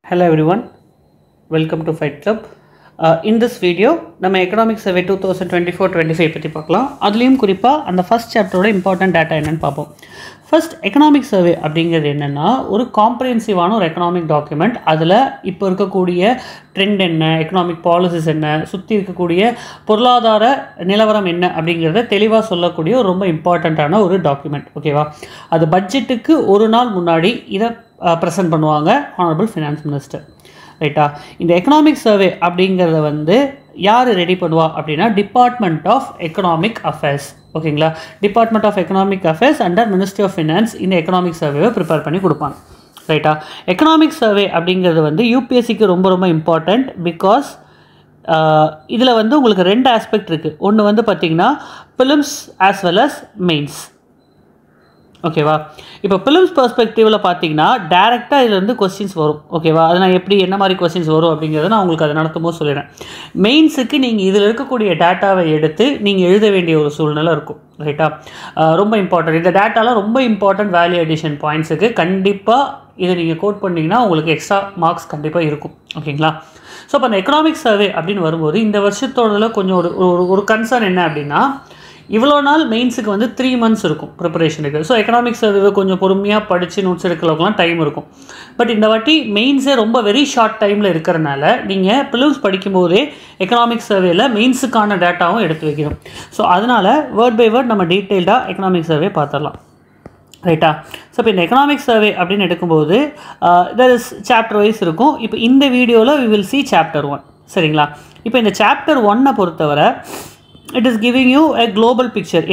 Hello everyone, welcome to Fight Club. In this video, நம்ம economic survey 2024-25 பற்றி பார்க்கலாம். அதுலேயும் குறிப்பாக அந்த ஃபஸ்ட் சாப்டரோட இம்பார்ட்டன்ட் டேட்டா என்னென்னு பார்ப்போம். ஃபர்ஸ்ட் எக்கனாமிக் சர்வே அப்படிங்கிறது என்னென்னா ஒரு காம்ப்ரிஹென்சிவான ஒரு எக்கனாமிக் டாக்குமெண்ட். அதில் இப்போ இருக்கக்கூடிய ட்ரெண்ட் என்ன, எக்கனாமிக் பாலிசிஸ் என்ன, சுற்றி இருக்கக்கூடிய பொருளாதார நிலவரம் என்ன அப்படிங்கிறத தெளிவாக சொல்லக்கூடிய ஒரு ரொம்ப இம்பார்ட்டண்ட்டான ஒரு டாக்குமெண்ட். ஓகேவா? அது பட்ஜெட்டுக்கு ஒரு நாள் முன்னாடி இதை ப்ரெசென்ட் பண்ணுவாங்க ஆனரபிள் ஃபினான்ஸ் மினிஸ்டர். ரைட்டா? இந்த எக்கனாமிக் சர்வே அப்படிங்கிறத வந்து யார் ரெடி பண்ணுவா அப்படின்னா டிபார்ட்மெண்ட் ஆஃப் எக்கனாமிக் அஃபேர்ஸ். ஓகேங்களா? Department of economic affairs under ministry of finance இந்த எக்கனாமிக் சர்வேவை ப்ரிப்பேர் பண்ணி கொடுப்பாங்க. ரைட்டா? எக்கனாமிக் சர்வே அப்படிங்கிறது வந்து யூபிஎஸ்சிக்கு ரொம்ப ரொம்ப இம்பார்ட்டண்ட். பிகாஸ் இதில் வந்து உங்களுக்கு ரெண்டு ஆஸ்பெக்ட் இருக்குது. ஒன்று வந்து பார்த்திங்கன்னா prelims as well as mains. ஓகேவா? இப்போ பிலிம்ஸ் பெர்ஸ்பெக்டிவில் பார்த்தீங்கன்னா டேரெக்டாக இதில் வந்து கொஸ்டின்ஸ் வரும். ஓகேவா? அது நான் எப்படி என்ன மாதிரி கொஸ்டின்ஸ் வரும் அப்படிங்கிறத நான் உங்களுக்கு அதை நடத்தும் போது சொல்லிடுறேன். மெயின்ஸுக்கு நீங்கள் இதில் இருக்கக்கூடிய டேட்டாவை எடுத்து நீங்கள் எழுத வேண்டிய ஒரு சூழ்நிலை இருக்கும். ரைட்டா? ரொம்ப இம்பார்ட்டன்ட். இந்த டேட்டாலாம் ரொம்ப இம்பார்ட்டன்ட் வேல்யூ அடிஷன் பாயிண்ட்ஸுக்கு. கண்டிப்பாக இதை நீங்கள் கோட் பண்ணிங்கன்னா உங்களுக்கு எக்ஸ்ட்ரா மார்க்ஸ் கண்டிப்பாக இருக்கும். ஓகேங்களா? ஸோ இப்போ அந்த எக்கனாமிக் சர்வே அப்படின்னு வரும்போது இந்த வருஷத்தோடதில் கொஞ்சம் ஒரு கன்சர்ன் என்ன அப்படின்னா, இவ்வளோ நாள் மெயின்ஸுக்கு வந்து 3 months இருக்கும் ப்ரிப்பரேஷனுக்கு. ஸோ எக்கனாமிக்ஸ் சர்வே கொஞ்சம் பொறுமையாக படித்து நோட்ஸ் எடுக்கிறவங்களாம் டைம் இருக்கும். பட் இந்த வாட்டி மெயின்ஸே ரொம்ப வெரி ஷார்ட் டைமில் இருக்கிறனால நீங்கள் பிலிம்ஸ் படிக்கும்போதே எக்கனாமிக்ஸ் சர்வேயில் மெயின்ஸுக்கான டேட்டாவும் எடுத்து வைக்கணும். ஸோ அதனால் வேர்ட் பை வேர்ட் நம்ம டீட்டெயில்டாக எக்கனாமிக் சர்வே பார்த்துடலாம். ரைட்டா? ஸோ இப்போ இந்த எக்கனாமிக் சர்வே அப்படின்னு எடுக்கும்போது தட் இஸ் சாப்டர் வைஸ் இருக்கும். இப்போ இந்த வீடியோவில் வி வில் சி சாப்டர் 1. சரிங்களா? இப்போ இந்த சாப்டர் 1 பொறுத்தவரை it is giving you a global picture.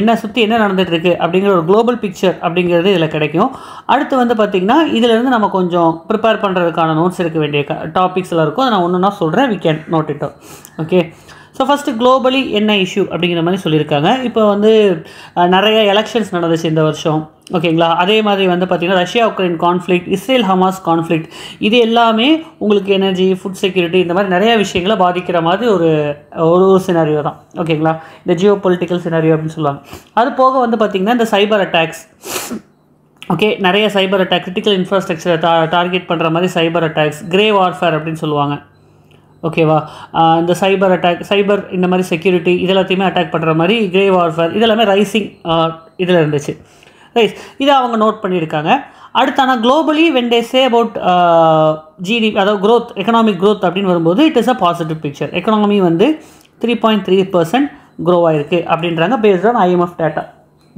என்ன சுற்றி என்ன நடந்துகிட்ருக்கு அப்படிங்கிற ஒரு குளோபல் பிக்சர் அப்படிங்கிறது இதில் கிடைக்கும். அடுத்து வந்து பார்த்திங்கன்னா இதிலேருந்து நம்ம கொஞ்சம் ப்ரிப்பேர் பண்ணுறதுக்கான நோட்ஸ் எடுக்க வேண்டிய டாபிக்ஸ் எல்லாம் இருக்கும். அதை நான் ஒன்று சொல்கிறேன், we can note it. Okay. So first globally என்ன இஷ்யூ அப்படிங்கிற மாதிரி சொல்லியிருக்காங்க. இப்போ வந்து நிறைய எலெக்ஷன்ஸ் நடந்துச்சு இந்த வருஷம். ஓகேங்களா? அதே மாதிரி வந்து பார்த்திங்கன்னா Russia Ukraine conflict, Israel Hamas conflict, இது எல்லாமே உங்களுக்கு எனர்ஜி, ஃபுட் செக்யூரிட்டி, இந்த மாதிரி நிறையா விஷயங்களை பாதிக்கிற மாதிரி ஒரு சினாரியோ தான். ஓகேங்களா? இந்த ஜியோ பொலிட்டிக்கல் சினாரியோ அப்படின்னு சொல்லுவாங்க. அது போக வந்து பார்த்திங்கன்னா இந்த சைபர் அட்டாக்ஸ். ஓகே, நிறைய சைபர் அட்டாக், கிரிட்டிக்கல் இன்ஃப்ராஸ்ட்ரக்சரை டார்கெட் பண்ணுற மாதிரி சைபர் அட்டாக்ஸ், கிரே வார்ஃபேர் அப்படின்னு சொல்லுவாங்க. ஓகேவா? இந்த சைபர் அட்டாக், சைபர் இந்த மாதிரி செக்யூரிட்டி இது எல்லாத்தையுமே அட்டாக் பண்ணுற மாதிரி கிரே வார்ஃபேர் இதெல்லாமே ரைசிங் இதில் இருந்துச்சு. ரைட், இதை அவங்க நோட் பண்ணியிருக்காங்க. அடுத்து ஆனால் globally when they say about GDP, அதாவது க்ரோத், எக்கனாமிக் க்ரோத் அப்படின்னு வரும்போது it is a positive picture. Economy வந்து 3.3% க்ரோ ஆகிருக்கு அப்படின்றாங்க பேஸ்ட் ஆன் IMF டேட்டா.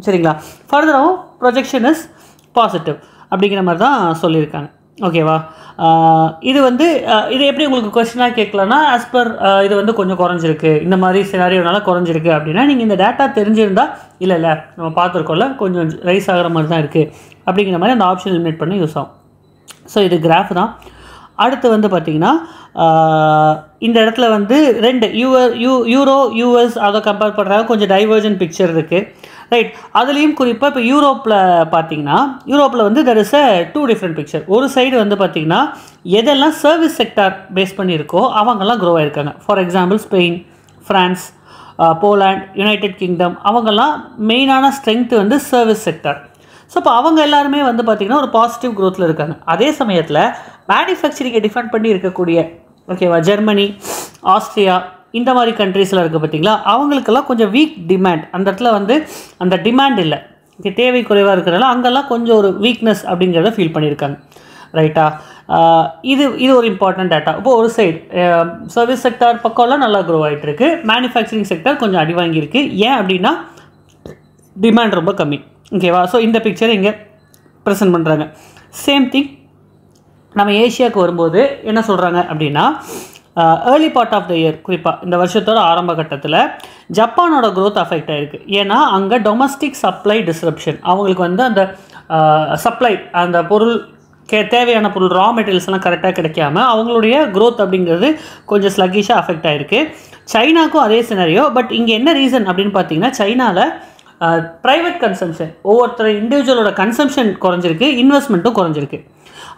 சரிங்களா? ஃபர்தராகவும் ப்ரொஜெக்ஷன் இஸ் பாசிட்டிவ் அப்படிங்கிற மாதிரி தான் சொல்லியிருக்காங்க. ஓகேவா? இது வந்து இது எப்படி உங்களுக்கு கொஸ்டினாக கேட்கலான்னா, ஆஸ் பர் இது வந்து கொஞ்சம் குறைஞ்சிருக்கு, இந்த மாதிரி சினாரியோனால குறைஞ்சிருக்கு அப்படின்னா நீங்கள் இந்த டேட்டா தெரிஞ்சிருந்தால் இல்லை நம்ம பார்த்துருக்கோம்ல கொஞ்சம் ரைஸ் ஆகிற மாதிரி தான் இருக்குது அப்படிங்கிற மாதிரி அந்த ஆப்ஷன் எலிமினேட் பண்ணி யூஸ் ஆகும். ஸோ இது கிராஃப் தான். அடுத்து வந்து பார்த்திங்கன்னா இந்த இடத்துல வந்து ரெண்டு யூரோ US அதை கம்பேர் பண்ணுறாங்க. கொஞ்சம் டைவர்ஜன் பிக்சர் இருக்குது. ரைட், அதுலேயும் குறிப்பாக இப்போ யூரோப்பில் பார்த்தீங்கன்னா யூரோப்பில் வந்து தெர் இஸ் 2 different பிக்சர். ஒரு சைடு வந்து பார்த்திங்கன்னா எதெல்லாம் சர்வீஸ் செக்டார் பேஸ் பண்ணியிருக்கோ அவங்கெல்லாம் க்ரோ ஆகிருக்காங்க. For example Spain, France, Poland, United Kingdom, அவங்கெல்லாம் மெயினான ஸ்ட்ரென்த் வந்து சர்வீஸ் செக்டார். ஸோ இப்போ அவங்க எல்லாருமே வந்து பார்த்திங்கன்னா ஒரு பாசிட்டிவ் க்ரோத்தில் இருக்காங்க. அதே சமயத்தில் மேனுஃபேக்சரிங்கை டிஃபெண்ட் பண்ணி இருக்கக்கூடிய, ஓகேவா, ஜெர்மனி, ஆஸ்திரியா, இந்த மாதிரி கண்ட்ரீஸில் இருக்குது பார்த்திங்களா, அவங்களுக்கெல்லாம் கொஞ்சம் வீக் டிமாண்ட். அந்த இடத்துல வந்து அந்த டிமாண்ட் இல்லை, தேவை குறைவாக இருக்கிறனால அங்கெல்லாம் கொஞ்சம் ஒரு வீக்னஸ் அப்படிங்கிறத ஃபீல் பண்ணியிருக்காங்க. ரைட்டா? இது ஒரு இம்பார்ட்டன்ட் டேட்டா. இப்போது ஒரு சைடு சர்வீஸ் செக்டார் பக்கம்லாம் நல்லா க்ரோ ஆகிட்டுருக்கு, மேனுஃபேக்சரிங் செக்டார் கொஞ்சம் அடி வாங்கியிருக்கு. ஏன் அப்படின்னா டிமாண்ட் ரொம்ப கம்மி. ஓகேவா? ஸோ இந்த பிக்சரை இங்கே ப்ரெசென்ட் பண்ணுறாங்க. சேம் திங் நம்ம ஏஷியாவுக்கு வரும்போது என்ன சொல்கிறாங்க அப்படின்னா, early part of the year, குறிப்பாக இந்த வருஷத்தோட ஆரம்ப கட்டத்தில் ஜப்பானோட க்ரோத் அஃபெக்ட் ஆகிருக்கு. ஏன்னா அங்கே டொமஸ்டிக் சப்ளை டிஸ்ரப்ஷன், அவங்களுக்கு வந்து அந்த சப்ளை, அந்த பொருள் தேவையான பொருள், ரா மெட்டீரியல்ஸ்லாம் கரெக்டாக கிடைக்காம அவங்களுடைய க்ரோத் அப்படிங்கிறது கொஞ்சம் ஸ்லக்கிஷாக அஃபெக்ட் ஆகிருக்கு. சைனாக்கும் அதே சினாரியோ. பட் இங்கே என்ன ரீசன் அப்படின்னு பார்த்தீங்கன்னா, சைனாவில் ப்ரைவேட் கன்சம்ஷன், ஒவ்வொருத்தர் இண்டிவிஜுவலோட கன்சம்ஷன் குறைஞ்சிருக்கு, இன்வெஸ்ட்மெண்ட்டும் குறைஞ்சிருக்கு.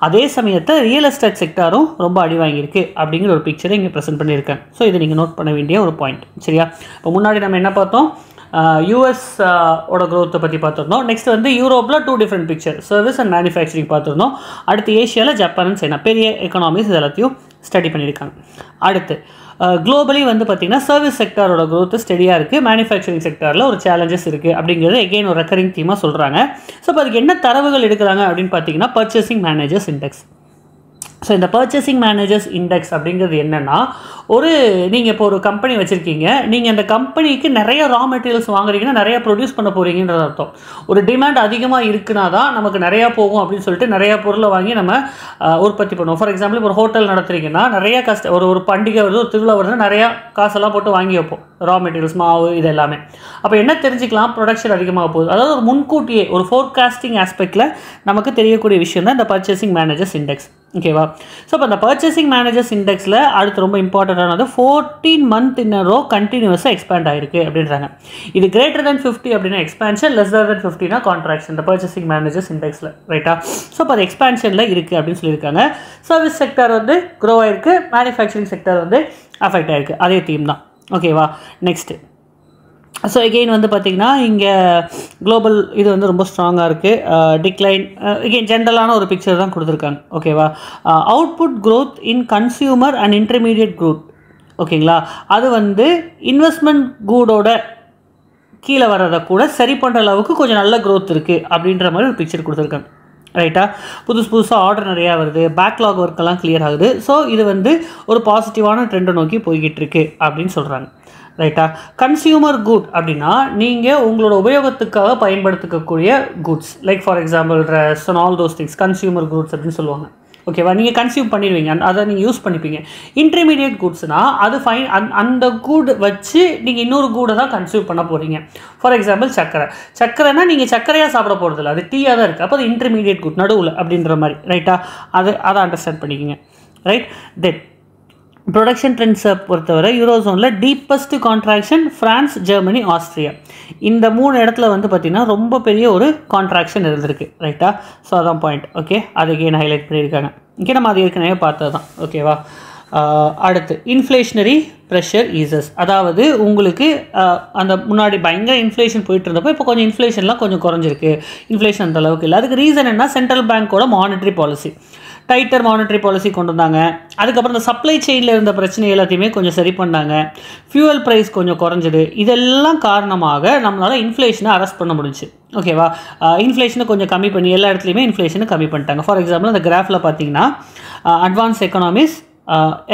அதே சமயத்தை ரியல் எஸ்டேட் செக்டாரும் ரொம்ப அடி வாங்கியிருக்கு அப்படிங்கிற ஒரு பிக்சரை இங்கே ப்ரெசென்ட் பண்ணியிருக்கேன். ஸோ இதை நீங்கள் நோட் பண்ண வேண்டிய ஒரு பாயிண்ட். சரியா? இப்போ முன்னாடி நம்ம என்ன பார்த்தோம், யூஎஸ் ஓட growth பற்றி பார்த்துருந்தோம். நெக்ஸ்ட் வந்து யூரோப்பில் 2 different picture, service and manufacturing பார்த்துருந்தோம். அடுத்து ஏஷியாவில் ஜப்பான் அண்ட் சைனா பெரிய எக்கனாமிஸ் இது எல்லாத்தையும் ஸ்டடி பண்ணியிருக்காங்க. அடுத்து குளோபலி வந்து பார்த்திங்கன்னா சர்வீஸ் செக்டாரோட growth ஸ்டெடியாக இருக்குது, மேனுஃபேக்சரிங் செக்டாரில் ஒரு சேலஞ்சஸ் இருக்குது அப்படிங்கிறது எகெயின் ஒரு ரெக்கரிங் தீமாக சொல்கிறாங்க. ஸோ இப்போ அதுக்கு என்ன தரவுகள் எடுக்கிறாங்க அப்படின்னு பார்த்தீங்கன்னா பர்ச்சேசிங் மேனேஜர்ஸ் இண்டெக்ஸ். ஸோ இந்த பர்ச்சேசிங் மேனேஜர்ஸ் இண்டெக்ஸ் அப்படிங்கிறது என்னென்னா, நீங்கள் இப்போ ஒரு கம்பெனி வச்சுருக்கீங்க, நீங்கள் அந்த கம்பெனிக்கு நிறைய ரா மெட்டீரியல்ஸ் வாங்குறீங்கன்னா நிறையா ப்ரொடியூஸ் பண்ண போகிறீங்கன்றது அர்த்தம். ஒரு டிமாண்ட் அதிகமாக இருக்குன்னா தான் நமக்கு நிறையா போகும் அப்படின்னு சொல்லிட்டு நிறையா பொருளை வாங்கி நம்ம உற்பத்தி பண்ணுவோம். ஃபார் எக்ஸாம்பிள் ஒரு ஹோட்டல் நடத்துறீங்கன்னா நிறையா ஒரு பண்டிகை வருது, ஒரு திருவிழா வருதுன்னா நிறையா காசெல்லாம் போட்டு வாங்கி வைப்போம், ரா மெட்டீரியல்ஸ் மாவு இது எல்லாமே. அப்போ என்ன தெரிஞ்சுக்கலாம், ப்ரொடக்ஷன் அதிகமாக போகுது. அதாவது ஒரு முன்கூட்டியே ஒரு ஃபோர்காஸ்டிங் ஆஸ்பெக்டில் நமக்கு தெரியக்கூடிய விஷயம் தான் இந்த பர்ச்சேசிங் மேனேஜர்ஸ் இண்டெக்ஸ். ஓகேவா? ஸோ இப்போ அந்த பர்ச்சேசிங் மேனேஜர்ஸ் இண்டெக்ஸில் அடுத்து ரொம்ப இம்பார்ட்டண்டானது 14 month in a row கண்டினியூஸாக எக்ஸ்பேண்ட் ஆகிருக்கு அப்படின்றாங்க. இது கிரேட்டர் தென் 50 அப்படின்னா எக்ஸ்பேன்ஷன், லெஸ்ஸர் தென் 50னா கான்ட்ராக்ஷன். இந்த பர்ச்சேசிங் மேனேஜர்ஸ் இண்டெக்ஸில் ரைட்டா? ஸோ இப்போ அது எக்ஸ்பேன்ஷனில் இருக்குது அப்படின்னு சொல்லியிருக்காங்க. சர்வீஸ் செக்டர் வந்து க்ரோ ஆகிருக்கு, மேனுஃபேக்சரிங் செக்டர் வந்து அஃபெக்ட் ஆகிருக்கு. அதே தீம் தான். ஓகேவா? நெக்ஸ்ட்டு ஸோ எகெயின் வந்து பார்த்திங்கன்னா இங்கே குளோபல் இது வந்து ரொம்ப ஸ்ட்ராங்காக இருக்குது. டிக்ளைன் எகெயின் ஜென்ரலான ஒரு பிக்சர் தான் கொடுத்துருக்காங்க. ஓகேவா? Output growth in consumer and intermediate group. ஓகேங்களா? அது வந்து இன்வெஸ்ட்மெண்ட் கூடோட கீழே வர்றதை கூட சரி பண்ணுற அளவுக்கு கொஞ்சம் நல்ல க்ரோத் இருக்குது அப்படின்ற மாதிரி ஒரு பிக்சர் கொடுத்துருக்காங்க. ரைட்டா? புதுசாக ஆர்டர் நிறையா வருது, பேக்லாக் ஒர்க்கெல்லாம் கிளியர் ஆகுது. ஸோ இது வந்து ஒரு பாசிட்டிவான ட்ரெண்டை நோக்கி போய்கிட்டு இருக்கு அப்படின்னு சொல்கிறாங்க. ரைட்டா? கன்சியூமர் குட் அப்படின்னா நீங்கள் உங்களோட உபயோகத்துக்காக பயன்படுத்திக்கக்கூடிய goods, like for example dress and all those things consumer goods அப்படின்னு சொல்லுவாங்க. ஓகேவா? நீங்கள் கன்சியூம் பண்ணிடுவீங்க, அதை நீங்கள் யூஸ் பண்ணிப்பீங்க. இன்டர்மீடியட் குட்ஸ்னால் அது ஃபைன், அந்த குட் வச்சு நீங்கள் இன்னொரு கூடை தான் கன்சியூம் பண்ண போகிறீங்க. ஃபார் எக்ஸாம்பிள் சர்க்கரைனா நீங்கள் சர்க்கரையாக சாப்பிட போகிறதில்ல, அது டீயாக தான் இருக்குது. அப்போ அது இன்டர்மீடியட் குட் நடுவில் அப்படின்ற மாதிரி. ரைட்டா? அதை அண்டர்ஸ்டாண்ட் பண்ணிக்கோங்க. ரைட்? தென் ப்ரொடக்ஷன் ட்ரெண்ட்ஸை பொறுத்தவரை யூரோசோனில் deepest contraction France, Germany, Austria இந்த 3 இடத்துல வந்து பார்த்திங்கன்னா ரொம்ப பெரிய ஒரு கான்ட்ராக்ஷன் இருந்திருக்கு. ரைட்டா? ஸோ அதான் பாயிண்ட். ஓகே, அது எகெயின் ஹைலைட் பண்ணியிருக்காங்க. இங்கே நம்ம அது ஏற்கனவே பார்த்தது தான். ஓகேவா? அடுத்து இன்ஃப்ளேஷனரி ப்ரெஷர் ஈசஸ். அதாவது உங்களுக்கு அந்த முன்னாடி பயங்கர இன்ஃப்ளேஷன் போயிட்டு இருந்தப்போ இப்போ கொஞ்சம் இன்ஃப்ளேஷன்லாம் கொஞ்சம் குறைஞ்சிருக்கு. இன்ஃப்ளேஷன் அந்த அளவுக்கு இல்லை. அதுக்கு ரீசன் என்ன? சென்ட்ரல் பேங்க்கோட monetary policy, tighter monetary policy கொண்டு வந்தாங்க. அதுக்கப்புறம் இந்த சப்ளை செயினில் இருந்த பிரச்சனை எல்லாத்தையுமே கொஞ்சம் சரி பண்ணாங்க. ஃபியூவல் ப்ரைஸ் கொஞ்சம் குறைஞ்சிது. இதெல்லாம் காரணமாக நம்மளால் இன்ஃப்ளேஷனை அரெஸ்ட் பண்ண முடிஞ்சு. ஓகேவா? இன்ஃப்ளேஷனை கொஞ்சம் கம்மி பண்ணி எல்லா இடத்துலையுமே இன்ஃப்ளேஷனை கம்மி பண்ணிட்டாங்க. ஃபார் எக்ஸாம்பிள் அந்த கிராஃபில் பார்த்தீங்கன்னா advance economics,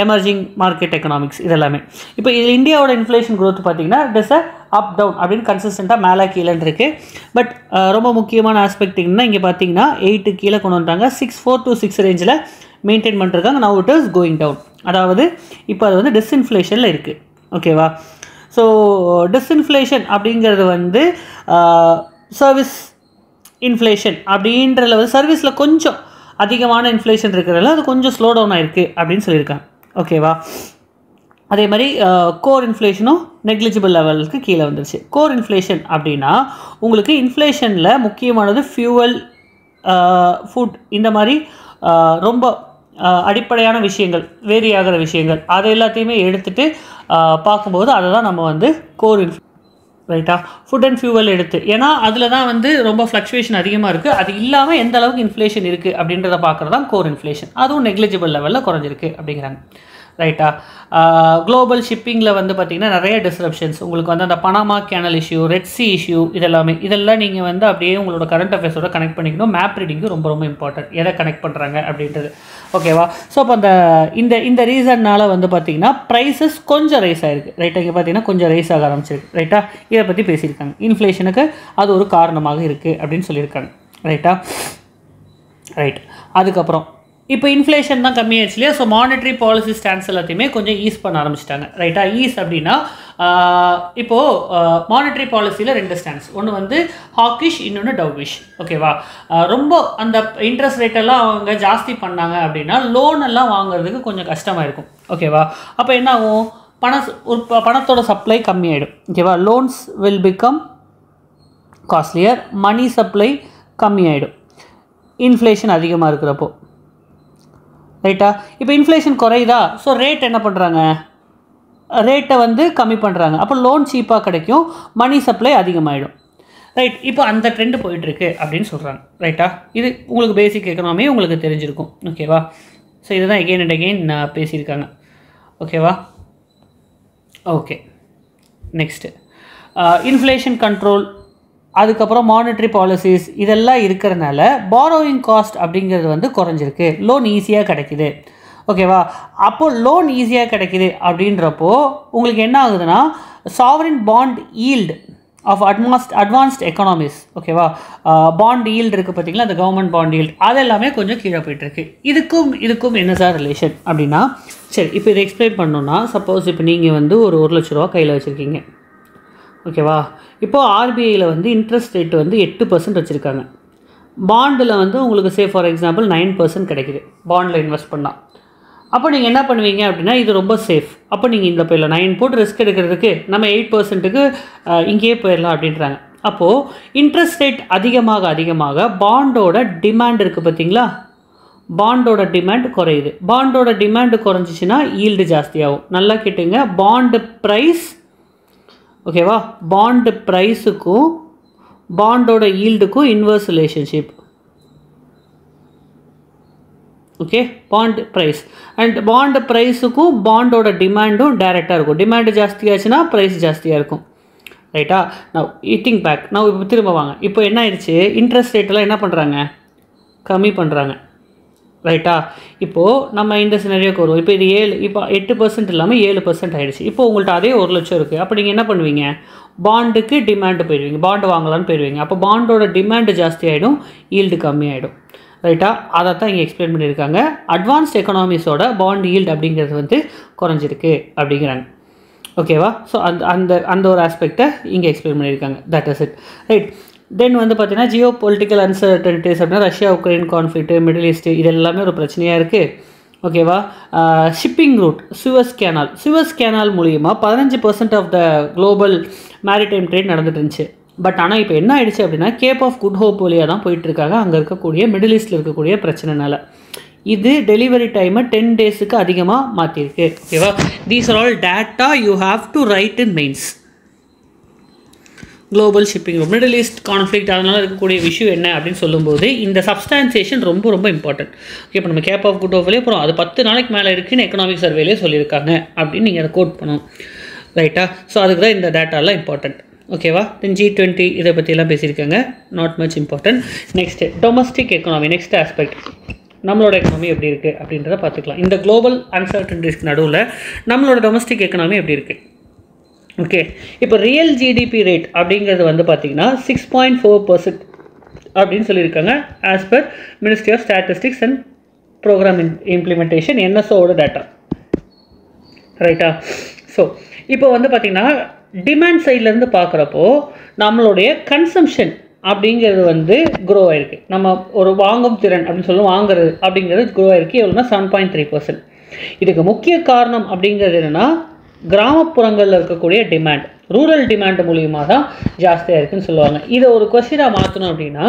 emerging market economics இதெல்லாமே. இப்போ இதில் இந்தியாவோட இன்ஃப்ளேஷன் க்ரோத் பார்த்தீங்கன்னா இட் இஸ் அப் டவுன் அப்படின்னு கன்சிஸ்டண்ட்டாக மேலே கீழேன்னு இருக்குது. பட் ரொம்ப முக்கியமான ஆஸ்பெக்ட் என்ன, இங்கே பார்த்தீங்கன்னா 8 கீழே கொண்டு வந்துட்டாங்க. 6.4 to 6 ரேஞ்சில் மெயின்டைன் பண்ணிருக்காங்க. Now it is going down. அதாவது இப்போ அது வந்து டிஸ்இன்ஃப்ளேஷனில் இருக்குது. ஓகேவா? ஸோ டிஸ்இன்ஃப்ளேஷன் அப்படிங்கிறது வந்து சர்வீஸ் இன்ஃப்ளேஷன் அப்படின்ற லெவல், சர்வீஸில் கொஞ்சம் அதிகமான இன்ஃப்ளேஷன் இருக்கிறதால அது கொஞ்சம் ஸ்லோ டவுன் ஆகிருக்கு அப்படின்னு சொல்லியிருக்காங்க. ஓகேவா? அதே மாதிரி கோர் இன்ஃப்ளேஷனும் நெக்லிஜிபிள் லெவலுக்கு கீழே வந்துருச்சு. கோர் இன்ஃப்ளேஷன் அப்படின்னா உங்களுக்கு இன்ஃப்ளேஷனில் முக்கியமானது ஃபியூவல், ஃபுட், இந்த மாதிரி ரொம்ப அடிப்படையான விஷயங்கள், வேரி ஆகிற விஷயங்கள், அதை எல்லாத்தையுமே எடுத்துகிட்டு பார்க்கும்போது அதை தான் நம்ம வந்து கோர் ரைட்டா? ஃபுட் அண்ட் ஃபியூவல் எடுத்து, ஏன்னா அதில் தான் வந்து ரொம்ப ஃப்ளக்சுவேஷன் அதிகமாக இருக்குது. அது இல்லாமல் எந்த அளவுக்கு இன்ஃப்ளேஷன் இருக்குது அப்படின்றத பார்க்குறது தான் கோர் இன்ஃப்ளேஷன். அதுவும் நெக்லிஜிபிள் லெவலில் குறைஞ்சிருக்கு அப்படிங்கிறாங்க. ரைட்டா? குளோபல் ஷிப்பிங்கில் வந்து பார்த்திங்கன்னா நிறைய டிஸ்ரப்ஷன்ஸ் உங்களுக்கு வந்து அந்த Panama canal issue, red C issue இதெல்லாம் நீங்கள் வந்து அப்படியே உங்களோட கரண்ட் அஃபேர்ஸோட கனெக்ட் பண்ணிக்கணும். மேப் ரீடிங்கு ரொம்ப ரொம்ப இம்பார்ட்டன்ட், எதை கனெக்ட் பண்ணுறாங்க அப்படின்றது. ஓகேவா? ஸோ அப்போ இந்த ரீசன்னால் வந்து பார்த்திங்கன்னா ப்ரைஸஸ் கொஞ்சம் ரைஸ் ஆகிருக்கு. ரைட்டா? இங்கே பார்த்தீங்கன்னா கொஞ்சம் ரைஸ் ஆக ஆரம்பிச்சிருக்கு. ரைட்டா? இதை பற்றி பேசியிருக்காங்க. இன்ஃப்ளேஷனுக்கு அது ஒரு காரணமாக இருக்குது அப்படின்னு சொல்லியிருக்காங்க. ரைட்டா? ரைட். அதுக்கப்புறம் இப்போ இன்ஃப்ளேஷன் தான் கம்மியாச்சு இல்லையா? ஸோ மானிட்டரி பாலிசி ஸ்டாண்ட்ஸ் எல்லாத்தையுமே கொஞ்சம் ஈஸ் பண்ண ஆரம்பிச்சிட்டாங்க. ரைட்டா? ஈஸ் அப்படின்னா இப்போது மானிட்டரி பாலிசியில் 2 ஸ்டாண்ட்ஸ், ஒன்று வந்து ஹாக்கிஷ், இன்னொன்று டவ்விஷ். ஓகேவா? ரொம்ப அந்த இன்ட்ரெஸ்ட் ரேட்டெல்லாம் அவங்க ஜாஸ்தி பண்ணாங்க அப்படின்னா லோன் எல்லாம் வாங்குறதுக்கு கொஞ்சம் கஷ்டமாக இருக்கும். ஓகேவா? அப்போ என்ன ஆகும்? பணத்தோட சப்ளை கம்மியாயிடும். ஓகேவா? Loans will become costlier, money supply கம்மியாயிடும் இன்ஃப்ளேஷன் அதிகமாக இருக்கிறப்போ. ரைட்டா? இப்போ இன்ஃப்ளேஷன் குறையுதா? ஸோ ரேட் என்ன பண்ணுறாங்க? ரேட்டை வந்து கம்மி பண்ணுறாங்க. அப்போ லோன் சீப்பாக கிடைக்கும், மணி சப்ளை அதிகமாகிடும். ரைட், இப்போ அந்த ட்ரெண்டு போயிட்டுருக்கு அப்படின்னு சொல்கிறாங்க. ரைட்டா, இது உங்களுக்கு பேசிக் எக்கனாமி உங்களுக்கு தெரிஞ்சிருக்கும். ஓகேவா, ஸோ இதுதான் எகெயின் அண்ட் எகெயின் பேசியிருக்காங்க. ஓகேவா, ஓகே. நெக்ஸ்ட்டு இன்ஃப்ளேஷன் கண்ட்ரோல், அதுக்கப்புறம் மானிட்ரி பாலிசிஸ் இதெல்லாம் இருக்கிறதுனால பாரோயிங் காஸ்ட் அப்படிங்கிறது வந்து குறைஞ்சிருக்கு, லோன் ஈஸியாக கிடைக்குது. ஓகேவா, அப்போது லோன் ஈஸியாக கிடைக்குது அப்படின்றப்போ உங்களுக்கு என்ன ஆகுதுன்னா sovereign bond yield of advanced economies. ஓகேவா, பாண்ட் ஈல்டு இருக்குது பார்த்தீங்களா, அந்த கவர்மெண்ட் பாண்ட் ஈல்டு அது எல்லாமே கொஞ்சம் கீழே போயிட்டுருக்கு. இதுக்கும் என்ன சார் ரிலேஷன் அப்படின்னா, சரி இப்போ இதை எக்ஸ்பிளைன் பண்ணோன்னா, சப்போஸ் இப்போ நீங்கள் வந்து ஒரு 1 லட்ச ரூபா கையில் வச்சுருக்கீங்க. ஓகேவா, இப்போது ஆர்பிஐயில் வந்து இன்ட்ரெஸ்ட் ரேட் வந்து 8% வச்சுருக்காங்க. பாண்டில் வந்து உங்களுக்கு ஃபார் எக்ஸாம்பிள் 9% கிடைக்குது பாண்டில் இன்வெஸ்ட் பண்ணால். அப்போ நீங்கள் என்ன பண்ணுவீங்க அப்படின்னா, இது ரொம்ப சேஃப். அப்போ நீங்கள் இந்த போயிடலாம், 9 போட்டு ரிஸ்க் எடுக்கிறதுக்கு நம்ம 8%க்கு இங்கேயே போயிடலாம் அப்படின்றாங்க. அப்போது இன்ட்ரெஸ்ட் ரேட் அதிகமாக பாண்டோட டிமாண்ட் இருக்குது பார்த்தீங்களா, பாண்டோட டிமாண்ட் குறையுது. பாண்டோட டிமாண்டு குறைஞ்சிச்சின்னா ஈல்டு ஜாஸ்தியாகும். நல்லா கேட்டுங்க, பாண்டு ப்ரைஸ், ஓகேவா, பாண்டு ப்ரைஸுக்கும் பாண்டோட ஈல்டுக்கும் inverse relationship. Okay, bond price and bond ப்ரைஸுக்கும் பாண்டோட டிமாண்டும் டைரெக்டாக இருக்கும். டிமாண்டு ஜாஸ்தியாச்சுன்னா ப்ரைஸ் ஜாஸ்தியாக இருக்கும். ரைட்டா, நான் ஈட்டிங் பேக் நான் இப்போ திரும்ப வாங்க. இப்போ என்ன ஆயிடுச்சு, இன்ட்ரெஸ்ட் ரேட்டெல்லாம் என்ன பண்ணுறாங்க, கம்மி பண்ணுறாங்க. ரைட்டா, இப்போது நம்ம இந்த சினரியோக்கு வருவோம். இப்போ இது 8% இல்லாமல் 7% ஆகிடுச்சு. இப்போ உங்கள்கிட்ட அதே 1 லட்சம் இருக்குது. அப்போ நீங்கள் என்ன பண்ணுவீங்க, பாண்டுக்கு டிமாண்டு போயிடுவீங்க, பாண்டு வாங்கலான்னு போயிடுவீங்க. அப்போ பாண்டோட டிமாண்டு ஜாஸ்தி ஆகிடும், ஈல்டு கம்மி ஆகிடும். ரைட்டா, அதை தான் இங்கே எக்ஸ்பிளைன் பண்ணியிருக்காங்க. அட்வான்ஸ்ட் எக்கனாமிஸோட பாண்ட் ஈல்டு அப்படிங்கிறது வந்து குறைஞ்சிருக்கு அப்படிங்கிறாங்க. ஓகேவா, ஸோ அந்த ஒரு ஆஸ்பெக்டை இங்கே எக்ஸ்பிளைன் பண்ணியிருக்காங்க. That is it. Right, then வந்து பார்த்தீங்கன்னா ஜியோ பொலிட்டிக்கல் அன்சர்டனிட்டிஸ் அப்படின்னா Russia Ukraine conflict, middle east இது எல்லாமே ஒரு பிரச்சனையாக இருக்குது. ஓகேவா, ஷிப்பிங் ரூட், சுவஸ் கேனால் மூலிமா 15% of the global maritime trade நடந்துட்டு இருந்துச்சு. பட் ஆனால் இப்போ என்ன ஆயிடுச்சு அப்படின்னா, கேப் ஆஃப் குட் ஹோப் வழியாக தான் போயிட்டுருக்காங்க. அங்கே இருக்கக்கூடிய மிடில் ஈஸ்ட்டில் இருக்கக்கூடிய பிரச்சனைனால இது டெலிவரி டைமை 10 டேஸுக்கு அதிகமாக மாற்றிருக்கு. ஓகேவா, these are all data you have to write in mains. Global shipping, middle east conflict, அதனால் இருக்கக்கூடிய விஷயம் என்ன அப்படின்னு சொல்லும்போது இந்த சப்ஸ்டான்சியேஷன் ரொம்ப ரொம்ப இம்பார்ட்டன்ட். ஓகே, இப்போ நம்ம கேப் ஆஃப் குட் ஹோப்லேயே போகிறோம், அது 10 நாளைக்கு மேலே இருக்குன்னு எக்கனாமிக் சர்வேலேயே சொல்லியிருக்காங்க அப்படின்னு நீங்கள் அதை கோட் பண்ணணும். ரைட்டா, ஸோ அதுக்கு தான் இந்த டேட்டாலாம் இம்பார்ட்டன்ட். ஓகேவா, தென் G20 இதை பற்றியெல்லாம் பேசியிருக்காங்க, not much important. Next domestic economy, next aspect நம்மளோட எக்கனாமி எப்படி இருக்குது அப்படின்றத பார்த்துக்கலாம். இந்த குளோபல் அன்சர்டனிட்டிஸ்க்கு நடுவில் நம்மளோட டொமஸ்டிக் எக்கனாமி எப்படி இருக்குது. ஓகே, இப்போ ரியல் ஜிடிபி ரேட் அப்படிங்கிறது வந்து பார்த்திங்கன்னா 6.4% அப்படின்னு சொல்லியிருக்காங்க as per ministry of statistics and programme implementation, NSOவோட டேட்டா. ரைட்டா, ஸோ இப்போ வந்து பார்த்திங்கன்னா டிமாண்ட் சைட்லேருந்து பார்க்குறப்போ நம்மளுடைய கன்சம்ஷன் அப்படிங்கிறது வந்து க்ரோ ஆகிருக்கு. நம்ம ஒரு வாங்கும் திறன் அப்படின்னு சொல்லுவோம், வாங்குறது அப்படிங்கிறது க்ரோ ஆகிருக்கு. எவ்வளோனா 7.3%. இதுக்கு முக்கிய காரணம் அப்படிங்கிறது என்னென்னா, கிராமப்புறங்களில் இருக்கக்கூடிய டிமாண்ட், ரூரல் டிமாண்ட் மூலியமாக தான் ஜாஸ்தியாக இருக்குதுன்னு சொல்லுவாங்க. இதை ஒரு கொஸ்டினாக மாற்றணும் அப்படின்னா,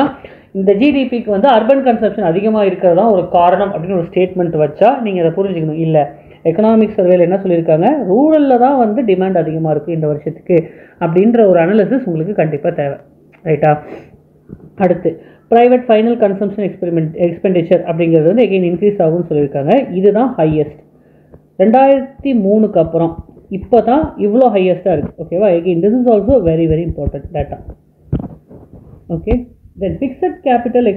இந்த ஜிடிபிக்கு வந்து அர்பன் கன்சம்ஷன் அதிகமாக இருக்கிறது தான் ஒரு காரணம் அப்படின்னு ஒரு ஸ்டேட்மெண்ட் வச்சா நீங்கள் அதை புரிஞ்சுக்கணும். இல்லை, எக்கனாமிக் சர்வேல என்ன சொல்லியிருக்காங்க, ரூரலில் தான் வந்து டிமாண்ட் அதிகமாக இருக்குது இந்த வருஷத்துக்கு அப்படின்ற ஒரு அனாலிசிஸ் உங்களுக்கு கண்டிப்பாக தேவை. ரைட்டா, அடுத்து ப்ரைவேட் ஃபைனல் கன்சம்ஷன் எக்ஸ்பெண்டிச்சர் அப்படிங்கிறது வந்து எகெயின் இன்க்ரீஸ் ஆகும்னு சொல்லியிருக்காங்க. இதுதான் ஹையஸ்ட் 2003க்கு அப்புறம் இப்போ தான் இவ்வளோ ஹையஸ்ட்டாக இருக்குது. ஓகேவா, again this is also very very important data. Okay, then fixed capital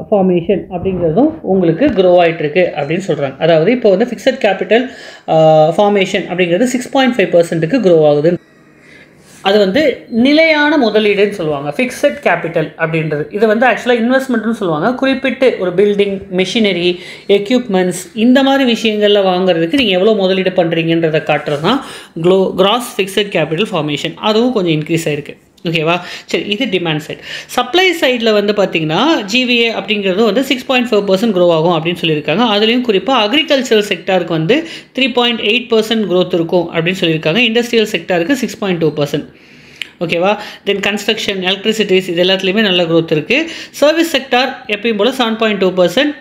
formation அப்படிங்கிறதும் உங்களுக்கு க்ரோ ஆகிட்டுருக்கு அப்படின்னு சொல்கிறாங்க. அதாவது இப்போ வந்து ஃபிக்ஸட் கேபிட்டல் ஃபார்மேஷன் அப்படிங்கிறது 6.5%க்கு க்ரோ ஆகுது. அது வந்து நிலையான முதலீடுன்னு சொல்லுவாங்க, ஃபிக்ஸட் கேபிட்டல் அப்படின்றது. இது வந்து ஆக்சுவலாக இன்வெஸ்ட்மெண்ட்னு சொல்லுவாங்க. குறிப்பிட்டு ஒரு பில்டிங், மிஷினரி, எக்யூப்மெண்ட்ஸ் இந்த மாதிரி விஷயங்களில் வாங்குறதுக்கு நீங்கள் எவ்வளோ முதலீடு பண்ணுறீங்கன்றதை காட்டுறது தான் கிராஸ் ஃபிக்ஸட் கேபிட்டல் ஃபார்மேஷன். அதுவும் கொஞ்சம் இன்க்ரீஸ் ஆகிருக்கு. ஓகேவா, சரி, இது டிமாண்ட் சைட். சப்ளை சைடில் வந்து பார்த்திங்கன்னா ஜிவிஏ அப்படிங்கிறது வந்து 6.4% க்ரோ ஆகும் அப்படின்னு சொல்லியிருக்காங்க. அதுலேயும் குறிப்பாக அக்ரிகல்ச்சரல் செக்டாருக்கு வந்து 3.8% க்ரோத் இருக்கும் அப்படின்னு சொல்லியிருக்காங்க. இண்டஸ்ட்ரியல் செக்டாருக்கு 6.2%. ஓகேவா, தென் கன்ஸ்ட்ரக்ஷன், எலக்ட்ரிசிட்டிஸ் இது எல்லாத்துலேயுமே நல்ல க்ரோத் இருக்குது. சர்வீஸ் செக்டார் எப்பயும் போல் 7.2%,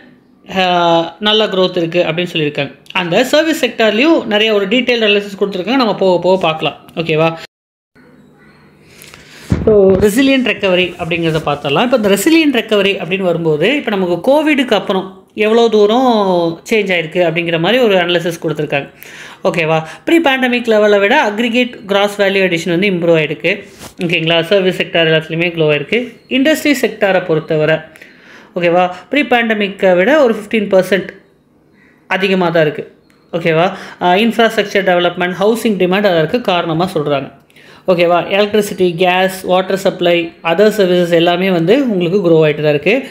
நல்ல க்ரோத் இருக்குது அப்படின்னு சொல்லியிருக்காங்க. அந்த சர்வீஸ் செக்டார்லேயும் நிறைய ஒரு டீட்டெயில் அனாலிசிஸ் கொடுத்துருக்காங்க, நம்ம போக போக பார்க்கலாம். ஓகேவா? ஸோ ரெசிலியன்ட் ரெக்கவரி அப்படிங்கிறத பார்த்தரலாம். இப்போ இந்த ரெசிலியன்ட் ரெக்கவரி அப்படின்னு வரும்போது இப்போ நமக்கு கோவிடுக்கு அப்புறம் எவ்வளோ தூரம் சேஞ்ச் ஆகிருக்கு அப்படிங்கிற மாதிரி ஒரு அனாலிசிஸ் கொடுத்துருக்காங்க. ஓகேவா? ப்ரீ பேண்டமிக் லெவலை விட அக்ரிகேட் கிராஸ் வேல்யூ அடிஷன் வந்து இம்ப்ரூவ் ஆகிருக்கு. ஓகேங்களா? சர்வீஸ் செக்டார் எல்லாத்துலேயுமே க்ளோ ஆகிருக்கு. இண்டஸ்ட்ரி செக்டாரை பொறுத்தவரை ஓகேவா, ப்ரீ பேண்டமிக்கை விட ஒரு 15% அதிகமாக தான் இருக்குது. ஓகேவா? இன்ஃப்ராஸ்ட்ரக்சர் டெவலப்மெண்ட், ஹவுசிங் டிமாண்ட் அதற்கு காரணமாக சொல்கிறாங்க. ஓகேவா? Electricity, gas, water supply, other services எல்லாமே வந்து உங்களுக்கு க்ரோ ஆகிட்டு தான் இருக்குது.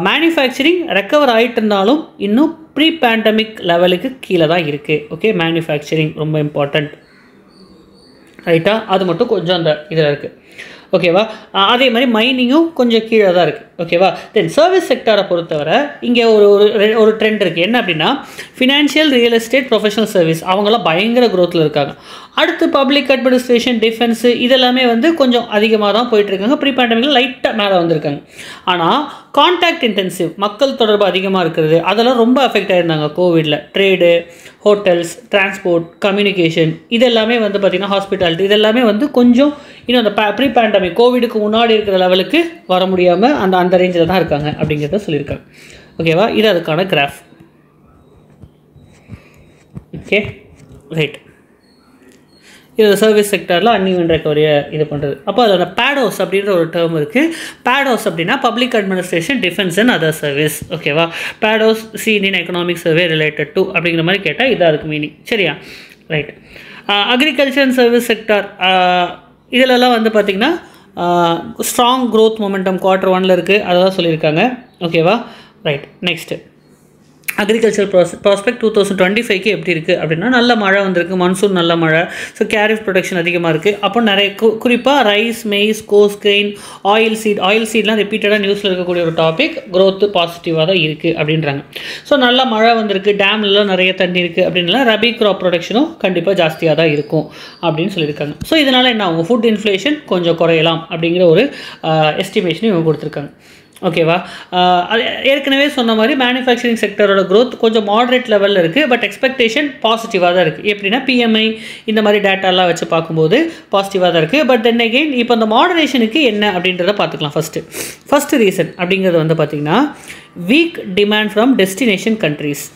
மேனுஃபேக்சரிங் ரெக்கவர் ஆகிட்டு இருந்தாலும் இன்னும் ப்ரீ பேண்டமிக் லெவலுக்கு கீழே தான் இருக்குது. ஓகே, மேனுஃபேக்சரிங் ரொம்ப இம்பார்ட்டண்ட், ரைட்டா? அது மட்டும் கொஞ்சம் அந்த இதில் இருக்குது. ஓகேவா? அதே மாதிரி மைனிங்கும் கொஞ்சம் கீழே தான் இருக்குது. ஓகேவா? தென் சர்வீஸ் செக்டாரை பொறுத்தவரை இங்கே ஒரு ட்ரெண்ட் இருக்குது. என்ன அப்படின்னா, financial, real estate, professional service அவங்களாம் பயங்கர க்ரோத்தில் இருக்காங்க. அடுத்து பப்ளிக் அட்மினிஸ்ட்ரேஷன், டிஃபென்ஸு இதெல்லாமே வந்து கொஞ்சம் அதிகமாக தான் போயிட்டுருக்காங்க. ப்ரீ பேண்டமிக்கில் லைட்டாக மேலே வந்திருக்காங்க. ஆனால் கான்டாக்ட் இன்டென்சிவ், மக்கள் தொடர்பு அதிகமாக இருக்கிறது, அதெல்லாம் ரொம்ப அஃபெக்ட் ஆகிருந்தாங்க கோவிடில். ட்ரேடு, ஹோட்டல்ஸ், டிரான்ஸ்போர்ட், கம்யூனிகேஷன் இதெல்லாமே வந்து பார்த்திங்கன்னா, ஹாஸ்பிட்டாலிட்டி இதெல்லாமே வந்து கொஞ்சம் இன்னும் அந்த ப்ரீ பேண்டமிக் கோவிடுக்கு முன்னாடி இருக்கிற லெவலுக்கு வர முடியாமல் அந்த ரேஞ்சில் தான் இருக்காங்க அப்படிங்கிறத சொல்லியிருக்காங்க. ஓகேவா? இது அதுக்கான கிராஃப். Okay, right. இது சர்வீஸ் செக்டாரில் அன்இவன் ரெக்கவரியை இது பண்ணுறது. அப்போ அதில் அந்த பேடோஸ் அப்படின்ற ஒரு டேர்ம் இருக்குது. பேடோஸ் அப்படின்னா public administration, defence and other service. ஓகேவா? பேடோஸ் seen in economic survey related to அப்படிங்கிற மாதிரி கேட்டால் இது அதுக்கு மீனிங். சரியா? Right. Agriculture and service sector இதிலெல்லாம் வந்து பார்த்திங்கன்னா ஸ்ட்ராங் க்ரோத் மொமெண்டம் Q1 இருக்குது, அதெல்லாம் சொல்லியிருக்காங்க. ஓகேவா? ரைட். நெக்ஸ்ட்டு அக்ரிகல்ச்சர் ப்ராஸ்பெக்ட் 2025க்கு எப்படி இருக்குது அப்படின்னா, நல்ல மழை வந்திருக்கு, மான்சூன் நல்ல மழை. ஸோ கேரிஃப் ப்ரொடக்ஷன் அதிகமாக இருக்குது. அப்போ நிறைய குறிப்பாக ரைஸ், மெய்ஸ், கோஸ் கிரெயின், ஆயில் சீட்லாம் ரிப்பீட்டடாக நியூஸில் இருக்கக்கூடிய ஒரு டாபிக். க்ரோத்து பாசிட்டிவாக தான் இருக்குது அப்படின்றாங்க. ஸோ நல்ல மழை வந்திருக்கு, டேம்லாம் நிறைய தண்ணி இருக்குது அப்படின்னா ரபி கிராப் ப்ரொடக்ஷனும் கண்டிப்பாக ஜாஸ்தியாக தான் இருக்கும் அப்படின்னு சொல்லியிருக்காங்க. ஸோ இதனால் என்ன ஆகும், ஃபுட் இன்ஃப்ளேஷன் கொஞ்சம் குறையலாம் அப்படிங்கிற ஒரு எஸ்டிமேஷனும் இவங்க கொடுத்துருக்காங்க. ஓகேவா? ஏற்கனவே சொன்ன மாதிரி மேனுஃபேக்சரிங் செக்டரோட க்ரோத் கொஞ்சம் மாடரேட் லெவலில் இருக்குது. பட் எக்ஸ்பெக்டேஷன் பாசிட்டிவாக தான் இருக்குது. எப்படின்னா PMI இந்த மாதிரி டேட்டாலாம் வச்சு பார்க்கும்போது பாசிட்டிவாக தான் இருக்குது. பட் தென் அகெயின் இப்போ அந்த மாடரேஷனுக்கு என்ன அப்படின்றத பார்த்துக்கலாம். ஃபஸ்ட்டு ரீசன் அப்படிங்கிறது வந்து பார்த்திங்கன்னா, weak demand from destination countries.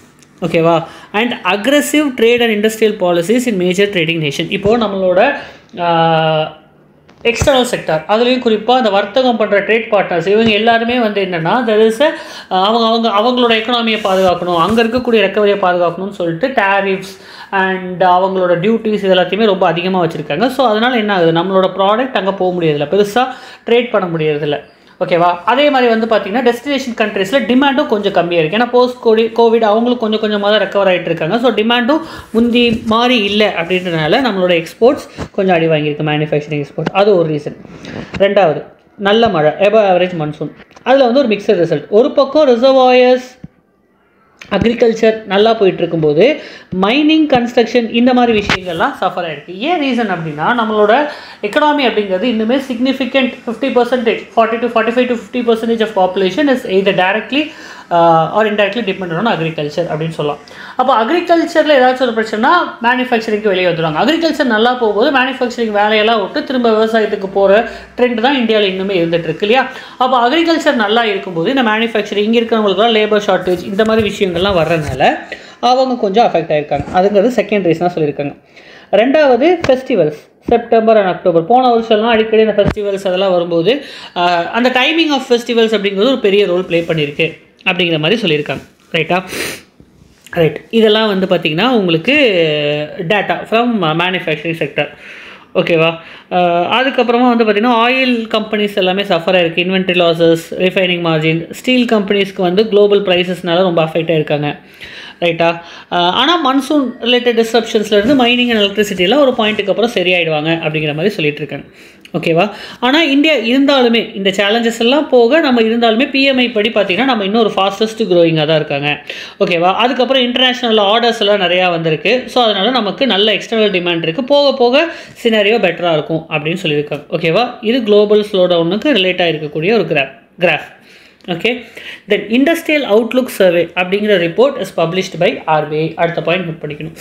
ஓகேவா? And aggressive trade and industrial policies in major trading nation. இப்போது நம்மளோட எக்ஸ்டர்னல் செக்டார் அதுலேயும் குறிப்பாக அந்த வர்த்தகம் பண்ணுற ட்ரேட் பார்ட்னர்ஸ் இவங்க எல்லாருமே வந்து என்னென்னா, அவங்களோட எக்கனாமியை பாதுகாக்கணும், அங்கே இருக்கக்கூடிய ரெக்கவரியை பாதுகாக்கணும்னு சொல்லிட்டு டேரிஃப்ஸ் அண்ட் அவங்களோட டியூட்டிஸ் இது எல்லாத்தையுமே ரொம்ப அதிகமாக வச்சுருக்காங்க. ஸோ அதனால் என்ன ஆகுது, நம்மளோட ப்ராடக்ட் அங்கே போக முடியறதில்ல, பெருசாக ட்ரேட் பண்ண முடியறதில்ல. ஓகேவா? அதே மாதிரி வந்து பார்த்திங்கன்னா டெஸ்டினேஷன் கண்ட்ரீஸில் டிமாண்டும் கொஞ்சம் கம்மியாக இருக்குது. ஏன்னா போஸ்ட் கோவிட் அவங்களும் கொஞ்சம் கொஞ்சமாக தான் ரெக்கவர் ஆகிட்டு இருக்காங்க. ஸோ டிமாண்டும் முந்தி மாதிரி இல்லை அப்படின்றனால நம்மளோட எக்ஸ்போர்ட்ஸ் கொஞ்சம் அடி வாங்கியிருக்கு, மேனுஃபேக்சரிங் எக்ஸ்போர்ட்ஸ். அது ஒரு ரீசன். ரெண்டாவது, நல்ல மழை, எபவ் ஆவரேஜ் மான்சூன். அதில் வந்து ஒரு மிக்சட் ரிசல்ட். ஒரு பக்கம் ரிசர்வாயர்ஸ், அக்ரிகல்ச்சர் நல்லா போயிட்டு இருக்கும்போது மைனிங், கன்ஸ்ட்ரக்ஷன் இந்த மாதிரி விஷயங்கள்லாம் சஃபர் ஆகிருக்கு. ஏன் ரீசன் அப்படின்னா, நம்மளோட எக்கனாமி அப்படிங்கிறது இன்னுமே significant 50%, 40 to 45 to 50% of population is either directly or indirectly depend on agriculture அப்படின்னு சொல்லலாம். அப்போ அக்ரிகல்ச்சரில் ஏதாச்சும் ஒரு பிரச்சனைனா மேனுஃபேக்சரிங்க்கு வெளியே வந்துடுவாங்க. அக்ரிகல்ச்சர் நல்லா போகும்போது மேனுஃபேக்சரிங் வேலையெல்லாம் விட்டு திரும்ப விவசாயத்துக்கு போகிற ட்ரெண்ட் தான் இந்தியாவில் இன்னுமே இருந்துகிட்டு இருக்கு இல்லையா? அப்போ அக்ரிகல்ச்சர் நல்லா இருக்கும்போது இந்த மேனுஃபேக்சரிங் இங்கே இருக்கிறவங்களுக்குலாம் லேபர் ஷார்ட்டேஜ் இந்த மாதிரி விஷயங்கள்லாம் வர்றதுனால அவங்க கொஞ்சம் அஃபெக்ட் ஆகிருக்காங்க. அதுங்கிறது செகண்ட் ரீசனாக சொல்லியிருக்காங்க. ரெண்டாவது, ஃபெஸ்டிவல்ஸ். செப்டம்பர் அண்ட் அக்டோபர் போன வருஷம்லாம் அடிக்கடி இந்த ஃபெஸ்டிவல்ஸ் அதெல்லாம் வரும்போது அந்த டைமிங் ஆஃப் ஃபெஸ்டிவல்ஸ் அப்படிங்கிறது ஒரு பெரிய ரோல் ப்ளே பண்ணியிருக்கு அப்படிங்கிற மாதிரி சொல்லியிருக்காங்க. ரைட்டா? ரைட். இதெல்லாம் வந்து பார்த்திங்கன்னா உங்களுக்கு டேட்டா ஃப்ரம் மேனுஃபேக்சரிங் செக்டர். ஓகேவா? அதுக்கப்புறமா வந்து பார்த்திங்கன்னா ஆயில் கம்பெனிஸ் எல்லாமே சஃபர் ஆகிருக்கு. Inventory losses, refining margin. Steel கம்பெனிஸ்க்கு வந்து குளோபல் ப்ரைஸஸ்னால ரொம்ப அஃபெக்ட் ஆகிருக்காங்க. ரைட்டா? ஆனால் மான்சூன் ரிலேட்டட் டிஸ்ரப்ஷன்ஸ்லேருந்து மைனிங் அண்ட் எலக்ட்ரிசிட்டிலாம் ஒரு பாயிண்ட்டுக்கு அப்புறம் சரியாயிடுவாங்க அப்படிங்கிற மாதிரி சொல்லிட்டு இருக்காங்க. ஓகேவா? ஆனால் இந்தியா இருந்தாலுமே இந்த சேலஞ்சஸ் எல்லாம் போக நம்ம இருந்தாலுமே PMI படி பார்த்திங்கன்னா நம்ம இன்னும் ஒரு ஃபாஸ்டஸ்ட் க்ரோயிங்காக தான் இருக்காங்க. ஓகேவா? அதுக்கப்புறம் இன்டர்நேஷ்னல் ஆர்டர்ஸ் எல்லாம் நிறையா வந்திருக்கு. ஸோ அதனால் நமக்கு நல்ல எக்ஸ்டர்னல் டிமாண்ட் இருக்குது, போக போக சினாரியோ பெட்டராக இருக்கும் அப்படின்னு சொல்லியிருக்காங்க. ஓகேவா? இது குளோபல் ஸ்லோ டவுனுக்கு ரிலேட் ஆகிருக்கக்கூடிய ஒரு graph. Okay. Then industrial outlook survey அப்படிங்கிற report is published by RBI. அடுத்த பாயிண்ட் நோட் பண்ணிக்கணும்.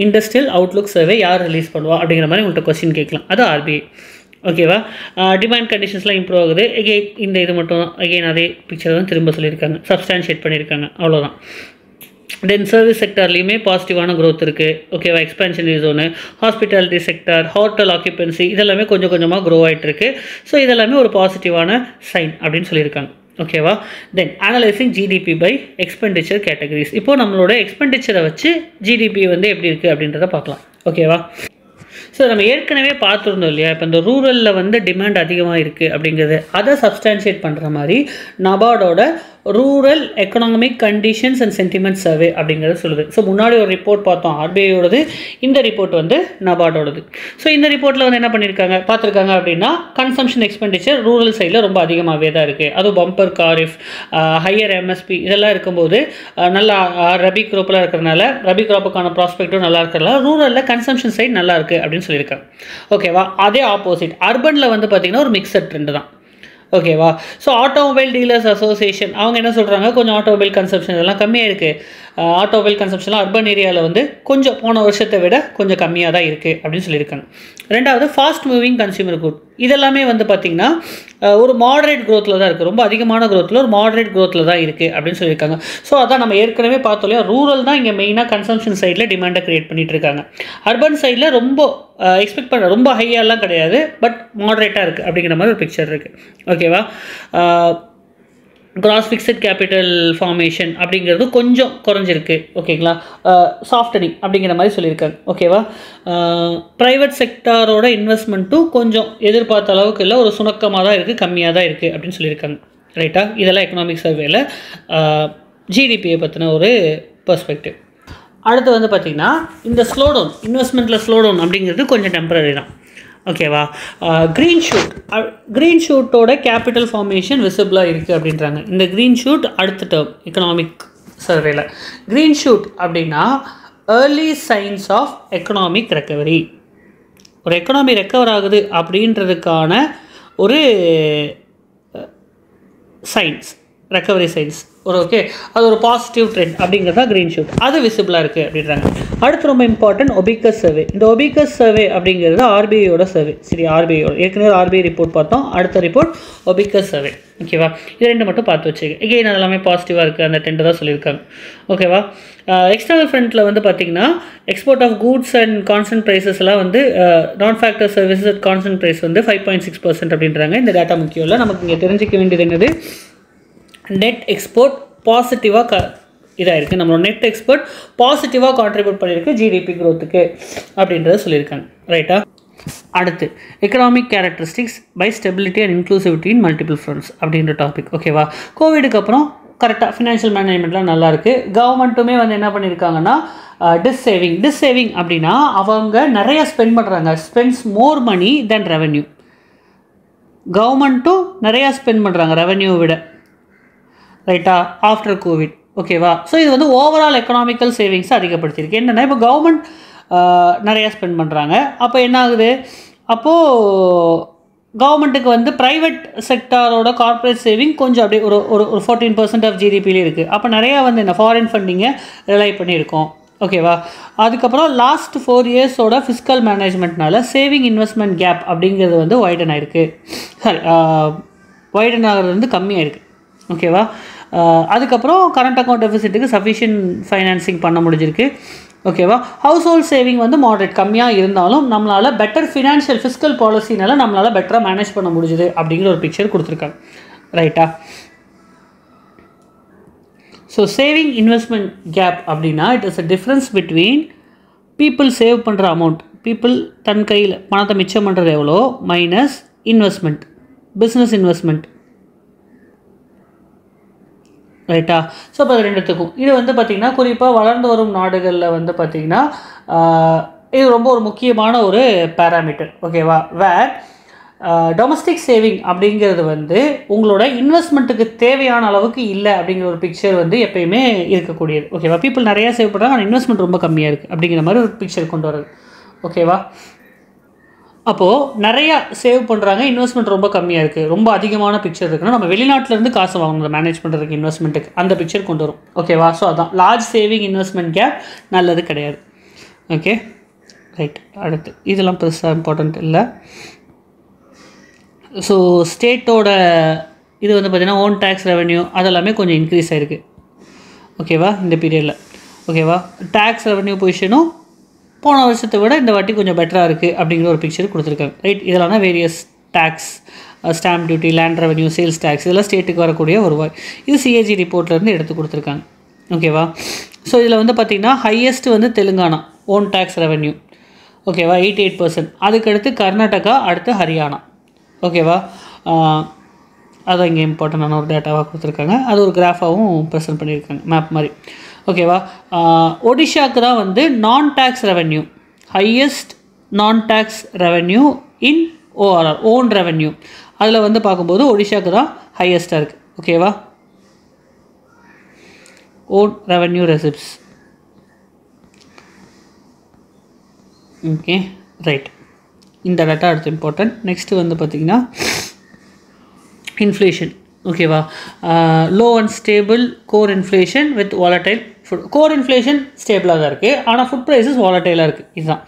இண்டஸ்ட்ரியல் அவுட்லுக் சர்வே யார் ரிலீஸ் பண்ணுவா அப்படிங்கிற மாதிரி உங்கள்கிட்ட கொஸ்டின் கேட்கலாம். அது ஆர்பிஐ. ஓகேவா. டிமாண்ட் கண்டிஷன்ஸ்லாம் இம்ப்ரூவ் ஆகுது. எகெயின் இந்த இது மட்டும் தான், எகெயின் அதே பிக்சர் தான் திரும்ப சொல்லியிருக்காங்க, சப்ஸ்டான்ஷியேட் பண்ணியிருக்காங்க, அவ்வளோதான். தென் சர்வீஸ் செக்டார்லேயுமே பாசிட்டிவான க்ரோத் இருக்குது. ஓகேவா. Expansionary zone, hospitality sector, hotel occupancy இதெல்லாமே கொஞ்சம் கொஞ்சமாக க்ரோ ஆகிட்டு இருக்கு. ஸோ இதெல்லாமே ஒரு பாசிட்டிவான சைன் அப்படின்னு சொல்லியிருக்காங்க. ஓகேவா. Then analysing GDP by expenditure categories. இப்போது நம்மளோட எக்ஸ்பெண்டிச்சரை வச்சு ஜிடிபி வந்து எப்படி இருக்குது அப்படின்றத பார்க்கலாம். ஓகேவா. ஸோ நம்ம ஏற்கனவே பார்த்துருந்தோம் இல்லையா, இப்போ இந்த ரூரலில் வந்து டிமாண்ட் அதிகமாக இருக்குது அப்படிங்கிறது, அதை சப்ஸ்டான்ஷியேட் பண்ணுற மாதிரி நபார்டோட rural economic conditions and sentiment survey அப்படிங்கிறது சொல்லுது. ஸோ முன்னாடி ஒரு ரிப்போர்ட் பார்த்தோம் ஆர்பிஐயோடது, இந்த ரிப்போர்ட் வந்து நபார்டோடது. ஸோ இந்த ரிப்போர்ட்டில் வந்து என்ன பண்ணியிருக்காங்க பார்த்துருக்காங்க அப்படின்னா, கன்சம்ஷன் எக்ஸ்பெண்டிச்சர் ரூரல் சைடில் ரொம்ப அதிகமாகவே தான் இருக்குது. அதுவும் பம்பர் காரிஃப், ஹையர் எம்எஸ்பி இதெல்லாம் இருக்கும்போது நல்லா ரபி க்ராப்பெலாம் இருக்கிறதுனால, ரபி க்ராப்புக்கான ப்ராஸ்பெக்டும் நல்லா இருக்கிறதுனால ரூரலில் கன்சம்ஷன் சைடு நல்லா இருக்குது அப்படின்னு சொல்லியிருக்காங்க. ஓகேவா. அதே ஆப்போசிட் அர்பனில் வந்து பார்த்திங்கன்னா ஒரு மிக்சட் ட்ரெண்டு தான். ஓகேவா. ஸோ ஆட்டோமொபைல் டீலர்ஸ் அசோசியேஷன் அவங்க என்ன சொல்கிறாங்க, கொஞ்சம் ஆட்டோமொபைல் கன்சம்ஷன் இதெல்லாம் கம்மியாக இருக்குது. ஆட்டோமொபைல் கன்சம்ஷன்லாம் அர்பன் ஏரியாவில் வந்து கொஞ்சம் போன வருஷத்தை விட கொஞ்சம் கம்மியாக தான் இருக்குது அப்படின்னு சொல்லியிருக்காங்க. ரெண்டாவது ஃபாஸ்ட் மூவிங் கன்சியூமர் குட் இதெல்லாமே வந்து பார்த்திங்கன்னா ஒரு மாடரேட் க்ரோத்தில் தான் இருக்குது. ரொம்ப அதிகமான க்ரோத்தில் ஒரு மாடரேட் க்ரோத்தில் தான் இருக்குது அப்படின்னு சொல்லியிருக்காங்க. ஸோ அதான் நம்ம ஏற்கனவே பார்த்தோம் இல்லையா, ரூரல் தான் இங்கே மெயினாக கன்சம்ஷன் சைடில் டிமாண்டை க்ரியேட் பண்ணிகிட்டு இருக்காங்க. அர்பன் சைடில் ரொம்ப எக்ஸ்பெக்ட் பண்ணுற ரொம்ப ஹையாலாம் கிடையாது, பட் மாடரேட்டாக இருக்குது அப்படிங்கிற மாதிரி ஒரு பிக்சர் இருக்குது. ஓகேவா. கிராஸ் ஃபிக்ஸட் கேபிட்டல் ஃபார்மேஷன் அப்படிங்கிறது கொஞ்சம் குறைஞ்சிருக்கு. ஓகேங்களா. சாஃப்டனிங் அப்படிங்கிற மாதிரி சொல்லியிருக்காங்க. ஓகேவா. ப்ரைவேட் செக்டாரோட இன்வெஸ்ட்மெண்ட்டும் கொஞ்சம் எதிர்பார்த்த அளவுக்கு இல்லை, ஒரு சுணக்கமாக தான் இருக்குது, கம்மியாக தான் இருக்குது அப்படின்னு சொல்லியிருக்காங்க. ரைட்டா. இதெல்லாம் எக்கனாமிக் சர்வேல ஜிடிபியை பற்றின ஒரு பெர்ஸ்பெக்டிவ். அடுத்து வந்து பார்த்திங்கன்னா இந்த ஸ்லோடவுன், இன்வெஸ்ட்மெண்ட்டில் ஸ்லோடவுன் அப்படிங்கிறது கொஞ்சம் டெம்பரரி தான். ஓகேவா. க்ரீன் ஷூட்டோட கேபிட்டல் ஃபார்மேஷன் விசிபிளாக இருக்குது அப்படின்றாங்க. இந்த க்ரீன் ஷூட் அடுத்த டேர்ம் எக்கனாமிக் சர்வேல. க்ரீன் ஷூட் அப்படின்னா early signs of economic recovery. ஒரு எக்கனாமி ரெக்கவர் ஆகுது அப்படின்றதுக்கான ஒரு சைன்ஸ், ரெக்கவரி சைன்ஸ் ஒரு ஓகே, அது ஒரு பாசிட்டிவ் ட்ரெண்ட் அப்படிங்கிறது தான் க்ரீன் ஷூட். அது விசிபிளாக இருக்குது அப்படின்றாங்க. அடுத்து ரொம்ப இம்பார்ட்டன்ட் ஒபிகஸ் சர்வே. இந்த ஒபிகஸ் சர்வே அப்படிங்கிறது ஆர்பிஐயோட சர்வே. சரி, ஆர்பிஐயோட ஏற்கனவே ஆர்பிஐ ரிப்போர்ட் பார்த்தோம், அடுத்த ரிப்போர்ட் ஒபிகஸ் சர்வே. ஓகேவா. இது ரெண்டு மட்டும் பார்த்து வச்சுக்க. எகெயின் அதெல்லாமே பாசிட்டிவாக இருக்குது, அந்த ட்ரெண்டு தான் சொல்லியிருக்காங்க. ஓகேவா. எக்ஸ்டர்னல் ஃப்ரண்ட்டில் வந்து பார்த்திங்கன்னா export of goods and constant ப்ரைஸஸ்லாம் வந்து non factor services at constant price வந்து 5.6% அப்படின்றாங்க. இந்த டேட்டா முக்கியம் இல்லை, நமக்கு இங்கே தெரிஞ்சிக்க வேண்டியது என்னது, நெட் எக்ஸ்போர்ட் பாசிட்டிவாக இதாக இருக்குது. நம்மளோட நெட் எக்ஸ்போர்ட் பாசிட்டிவாக கான்ட்ரிபியூட் பண்ணியிருக்கு ஜிடிபி க்ரோத்துக்கு அப்படின்றத சொல்லியிருக்காங்க. ரைட்டா. அடுத்து economic characteristics by stability and inclusivity in multiple fronts அப்படின்ற டாபிக். ஓகேவா. கோவிடுக்கு அப்புறம் கரெக்டாக ஃபினான்ஷியல் மேனேஜ்மெண்ட்லாம் நல்லாயிருக்கு. கவர்மெண்ட்டுமே வந்து என்ன பண்ணியிருக்காங்கன்னா டிஸ்சேவிங் அப்படின்னா அவங்க நிறைய ஸ்பெண்ட் பண்ணுறாங்க, ஸ்பெண்ட்ஸ் மோர் மணி தென் ரெவென்யூ. கவர்மெண்ட்டும் நிறையா ஸ்பெண்ட் பண்ணுறாங்க ரெவென்யூ விட. ரைட்டா. After Covid. ஓகேவா. ஸோ இது வந்து ஓவரால் எக்கனாமிக்கல் சேவிங்ஸை அதிகப்படுத்தியிருக்கு. என்னென்னா இப்போ கவர்மெண்ட் நிறையா ஸ்பெண்ட் பண்ணுறாங்க, அப்போ என்ன ஆகுது, அப்போது கவர்மெண்ட்டுக்கு வந்து ப்ரைவேட் செக்டாரோட கார்ப்பரேட் சேவிங் கொஞ்சம் அப்படியே ஒரு 14% ஆஃப் ஜிடிபிலே இருக்குது. அப்போ நிறையா வந்து என்ன ஃபாரின் ஃபண்டிங்கை ரிலை பண்ணியிருக்கோம். ஓகேவா. அதுக்கப்புறம் லாஸ்ட் 4 இயர்ஸோட ஃபிஸ்கல் மேனேஜ்மெண்ட்னால சேவிங் இன்வெஸ்ட்மெண்ட் கேப் அப்படிங்கிறது வந்து வைடன் ஆகிருக்கு. வைடன் ஆகிறது வந்து கம்மியாக இருக்குது. ஓகேவா. அதுக்கப்புறம் கரண்ட் அக்கௌண்ட் டெபிசிட்டுக்கு சஃபிஷியன்ட் ஃபைனான்சிங் பண்ண முடிஞ்சிருக்கு. ஓகேவா. ஹவுஸ் ஹோல்ட் சேவிங் வந்து மாடரேட் கம்மியாக இருந்தாலும் நம்மளால் பெட்டர் ஃபினான்ஷியல் ஃபிஸ்கல் பாலிசினால நம்மளால் பெட்டராக மேனேஜ் பண்ண முடிஞ்சுது அப்படிங்கிற ஒரு பிக்சர் கொடுத்துருக்காங்க. ரைட்டா. ஸோ சேவிங் இன்வெஸ்ட்மெண்ட் கேப் அப்படின்னா it is a difference between people save பண்ணுற அமௌண்ட், பீப்புள் தன் கையில் பணத்தை மிச்சம் பண்ணுறது எவ்வளோ மைனஸ் இன்வெஸ்ட்மெண்ட், பிஸ்னஸ் இன்வெஸ்ட்மெண்ட். ரைட்டா. ஸோ இப்போ அது ரெண்டுத்துக்கும் இது வந்து பார்த்திங்கன்னா குறிப்பாக வளர்ந்து வரும் நாடுகளில் வந்து பார்த்திங்கன்னா இது ரொம்ப ஒரு முக்கியமான ஒரு பேராமீட்டர். ஓகேவா. வேர் டொமஸ்டிக் சேவிங் அப்படிங்கிறது வந்து உங்களோட இன்வெஸ்ட்மெண்ட்டுக்கு தேவையான அளவுக்கு இல்லை அப்படிங்கிற ஒரு பிக்சர் வந்து எப்பயுமே இருக்கக்கூடியது. ஓகேவா. பீப்புள் நிறையா சேவ் பண்ணுறாங்க, ஆனால் இன்வெஸ்ட்மெண்ட் ரொம்ப கம்மியாக இருக்குது அப்படிங்கிற மாதிரி ஒரு பிக்சர் கொண்டு வருது. ஓகேவா. அப்போது நிறையா சேவ் பண்ணுறாங்க, இன்வெஸ்ட்மெண்ட் ரொம்ப கம்மியாக இருக்குது, ரொம்ப அதிகமான பிக்சர் இருக்குன்னா நம்ம வெளிநாட்டிலேருந்து காசு வாங்கணும் மேனேஜ் பண்ணுறதுக்கு இன்வெஸ்ட்மெண்ட்டுக்கு, அந்த பிக்சர் கொண்டு வரும். ஓகேவா? ஸோ அதான் லார்ஜ் சேவிங் இன்வெஸ்ட்மெண்ட் கேப் நல்லது கிடையாது. Okay right. அடுத்து இதெல்லாம் பெருசாக இம்பார்ட்டண்ட் இல்லை. ஸோ ஸ்டேட்டோட இது வந்து பார்த்திங்கன்னா ஓன் டேக்ஸ் ரெவென்யூ அதெல்லாமே கொஞ்சம் இன்க்ரீஸ் ஆகிருக்கு. ஓகேவா? இந்த பீரியடில். ஓகேவா? டேக்ஸ் ரெவென்யூ பொசிஷனும் போன வருஷத்தை விட இந்த வாட்டி கொஞ்சம் பெட்டராக இருக்குது அப்படிங்கிற ஒரு பிக்சர் கொடுத்துருக்காங்க. ரைட். இதெல்லாம் தான் various taxes, stamp duty, land revenue, sales tax, இதெல்லாம் ஸ்டேட்டுக்கு வரக்கூடிய வருவாய். இது சிஏஜி ரிப்போர்ட்லேருந்து எடுத்து கொடுத்துருக்காங்க. ஓகேவா? ஸோ இதில் வந்து பார்த்திங்கன்னா ஹையஸ்ட் வந்து தெலுங்கானா ஓன் டேக்ஸ் ரெவென்யூ. ஓகேவா? 88%. அதுக்கடுத்து கர்நாடகா, அடுத்து ஹரியானா. ஓகேவா? அதான் இங்கே இம்பார்ட்டண்டான ஒரு டேட்டாவாக கொடுத்துருக்காங்க. அது ஒரு கிராஃபாகவும் ப்ரெசென்ட் பண்ணியிருக்காங்க, மேப் மாதிரி. ஓகேவா? ஒடிஷாவுக்கு தான் வந்து non tax revenue, highest non tax revenue in ORR, own revenue. அதில் வந்து பார்க்கும்போது ஒடிஷாவுக்கு தான் ஹையஸ்ட்டாக இருக்குது. ஓகேவா? Own revenue receipts. Okay right. இந்த டேட்டா அடுத்து இம்பார்ட்டன்ட். நெக்ஸ்ட்டு வந்து பார்த்திங்கன்னா இன்ஃப்ளேஷன். ஓகேவா? Low and stable core inflation with volatile food. Core inflation ஸ்டேபிளாக தான் இருக்குது, ஆனால் ஃபுட் ப்ரைஸஸ் வாலடைலாக இருக்குது. இதுதான்.